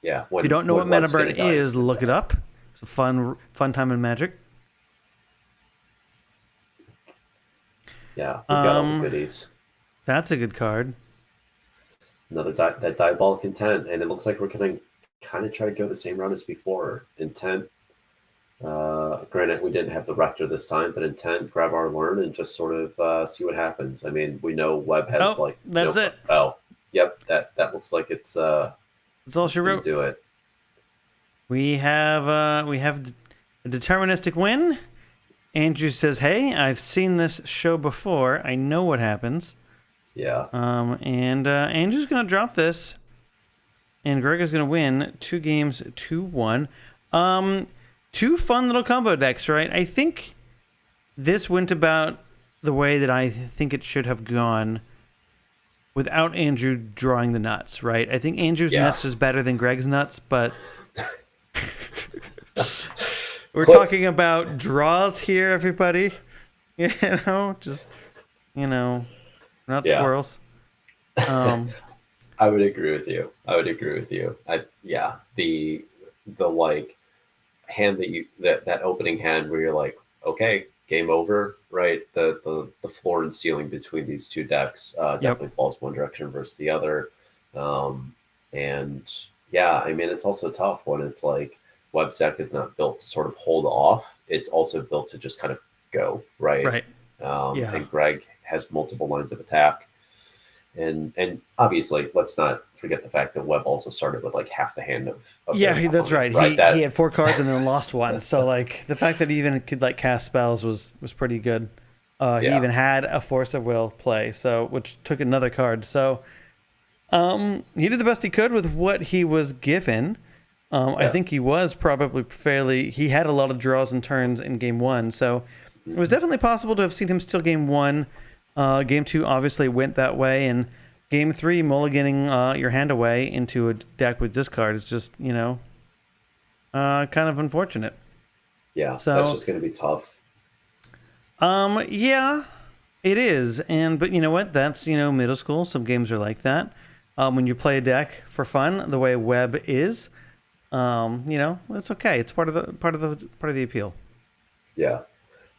yeah. If you When don't know what when mana one's burn gonna die is, gonna look it die. up. It's a fun time in Magic. Yeah, we've got all the goodies. That's a good card. Another that diabolic intent, and it looks like we're gonna kind of try to go the same route as before. Intent. Granted, we didn't have the Rector this time, but intent, grab our learn, and just sort of see what happens. I mean, we know Webb has Oh, like that's no. it. Oh, yep. That looks like That's all she it's gonna wrote. do it. We have a deterministic win. Andrew says, "Hey, I've seen this show before. I know what happens." Yeah. And Andrew's going to drop this, and Greg is going to win 2 games, 2-1. Two fun little combo decks, right? I think this went about the way that I think it should have gone without Andrew drawing the nuts, right? I think Andrew's Yeah. nuts is better than Greg's nuts, but we're Clip. talking about draws here, everybody. Just, not Yeah. squirrels. Um, I would agree with you. I would agree with you. Yeah, the like hand that that opening hand where you're like, okay, game over, right? The floor and ceiling between these two decks yep. definitely falls one direction versus the other. Um, and yeah, I mean, it's also tough when it's like Webb's deck is not built to sort of hold off. It's also built to just kind of go, right? Right. Yeah. And Greg has multiple lines of attack. And obviously, let's not forget the fact that Webb also started with like half the hand of Yeah, their that's opponent, right. right? He had 4 cards and then lost one. So like the fact that he even could like cast spells was pretty good. He Yeah. even had a Force of Will play, so which took another card. So he did the best he could with what he was given. I Yeah. think he was probably fairly. He had a lot of draws and turns in game 1, so it was definitely possible to have seen him steal game 1. Game 2 obviously went that way, and game 3 mulliganing your hand away into a deck with discard is just kind of unfortunate. Yeah, So that's just going to be tough. yeah, it is, but you know what? That's middle school. Some games are like that. When you play a deck for fun, the way Web is, it's okay. It's part of the appeal. Yeah.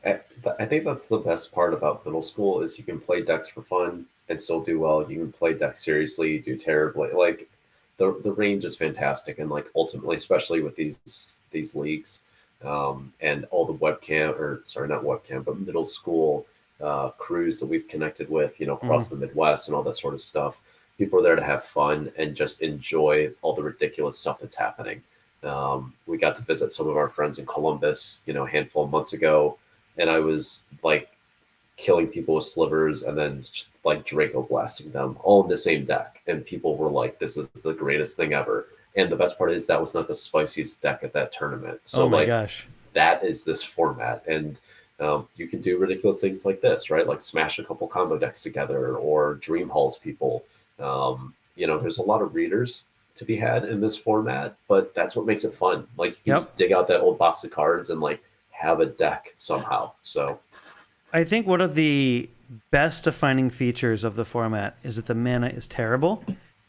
I think that's the best part about middle school is you can play decks for fun and still do well. You can play decks seriously, do terribly. Like the range is fantastic, and like ultimately, especially with these leagues, and all the webcam or sorry, not webcam, but middle school crews that we've connected with, across Mm, the Midwest and all that sort of stuff. People are there to have fun and just enjoy all the ridiculous stuff that's happening. We got to visit some of our friends in Columbus, a handful of months ago, and I was like killing people with slivers and then just, like Draco blasting them all in the same deck. And people were like, this is the greatest thing ever. And the best part is that was not the spiciest deck at that tournament. So, oh my like, gosh. that is this format. And you can do ridiculous things like this, right? Like smash a couple combo decks together or Dreamhalls people. There's a lot of readers to be had in this format, but that's what makes it fun. Like you can Yep. just dig out that old box of cards and like have a deck somehow. So I think one of the best defining features of the format is that the mana is terrible,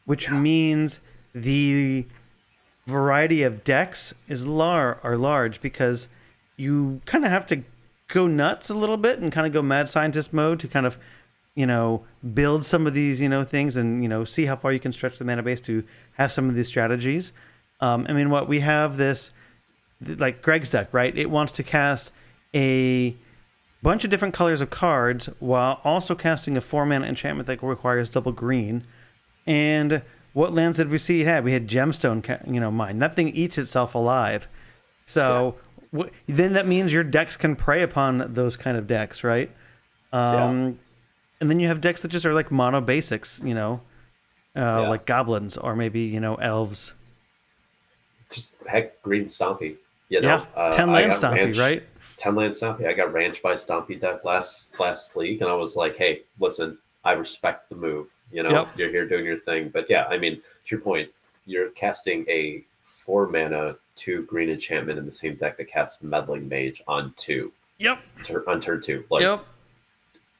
which yeah, means the variety of decks are large because you kind of have to go nuts a little bit and kind of go mad scientist mode to kind of build some of these things and see how far you can stretch the mana base to have some of these strategies. I mean, what we have this like Greg's deck, right? It wants to cast a bunch of different colors of cards while also casting a 4-mana enchantment that requires double green. And what lands did we see it had? We had Gemstone, Mine. That thing eats itself alive. yeah, So then that means your decks can prey upon those kind of decks, right? yeah, And then you have decks that just are like mono basics, yeah. like goblins or maybe elves. Just heck, green Stompy. Yeah, 10 I land got stompy, ranch, right? 10 land Stompy. I got ranch by Stompy deck last league, and I was like, hey, listen, I respect the move. Yep. You're here doing your thing, but yeah, I mean, to your point, you're casting a 4-mana 2 green enchantment in the same deck that casts meddling mage on Yep. on turn 2. Like Yep.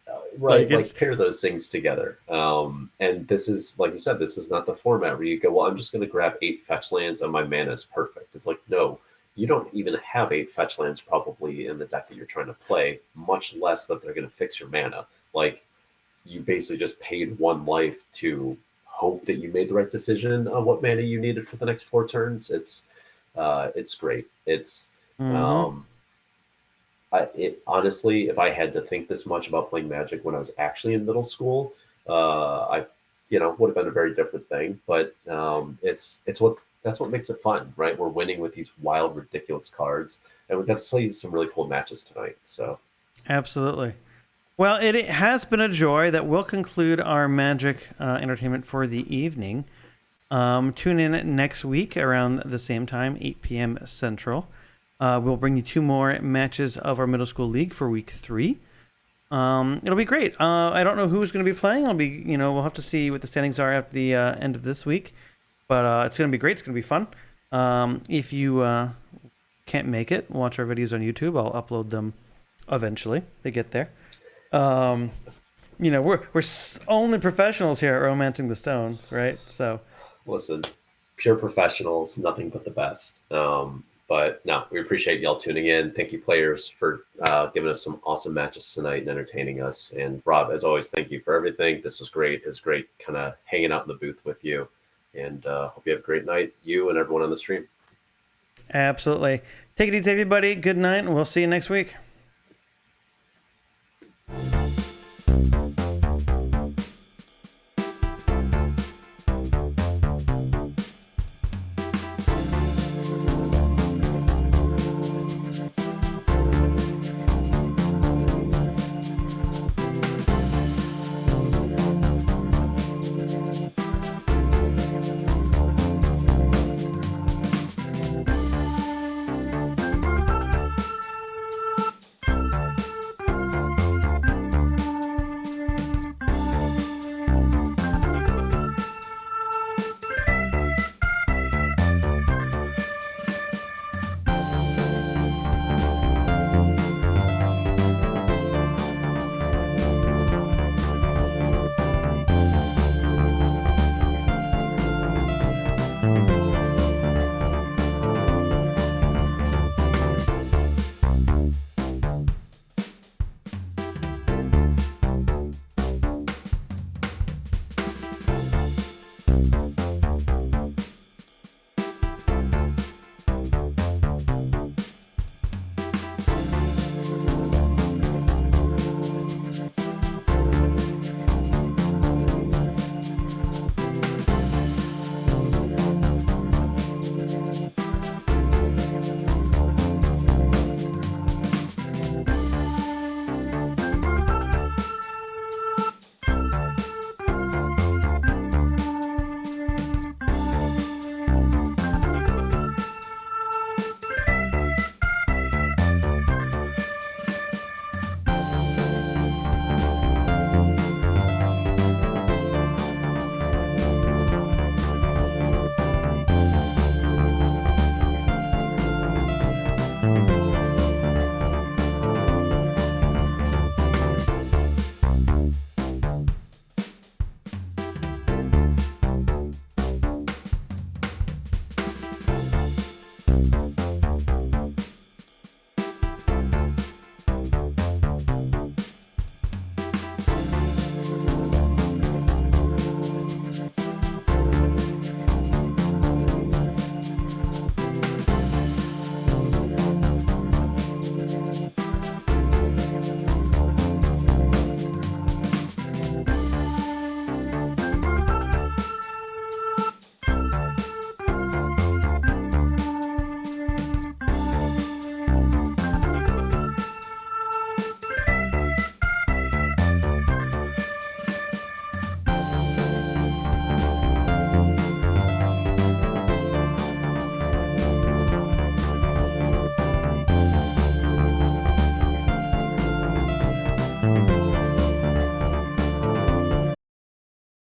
Like right, it's like pair those things together. And this is, like you said, this is not the format where you go, well, I'm just going to grab 8 fetch lands and my mana is perfect. It's like, no, you don't even have 8 fetch lands probably in the deck that you're trying to play, much less that they're going to fix your mana. Like, you basically just paid 1 life to hope that you made the right decision on what mana you needed for the next 4 turns. It's great. It's mm-hmm. um, it honestly, if I had to think this much about playing Magic when I was actually in middle school, I, would have been a very different thing. But it's what that's what makes it fun, right? We're winning with these wild, ridiculous cards, and we got to see some really cool matches tonight. So Absolutely. Well, it has been a joy. That will conclude our Magic entertainment for the evening. Tune in next week around the same time, 8 p.m. Central. We'll bring you 2 more matches of our middle school league for week 3. It'll be great. I don't know who's going to be playing. It'll be, we'll have to see what the standings are at the end of this week. But it's going to be great. It's going to be fun. If you can't make it, watch our videos on YouTube. I'll upload them eventually. They get there. We're only professionals here at Romancing the Stones, right? So, listen, pure professionals, nothing but the best. But no, we appreciate y'all tuning in. Thank you, players, for giving us some awesome matches tonight and entertaining us. And Rob, as always, thank you for everything. This was great. It was great kind of hanging out in the booth with you. And hope you have a great night, you and everyone on the stream. Absolutely. Take it easy, everybody. Good night, and we'll see you next week.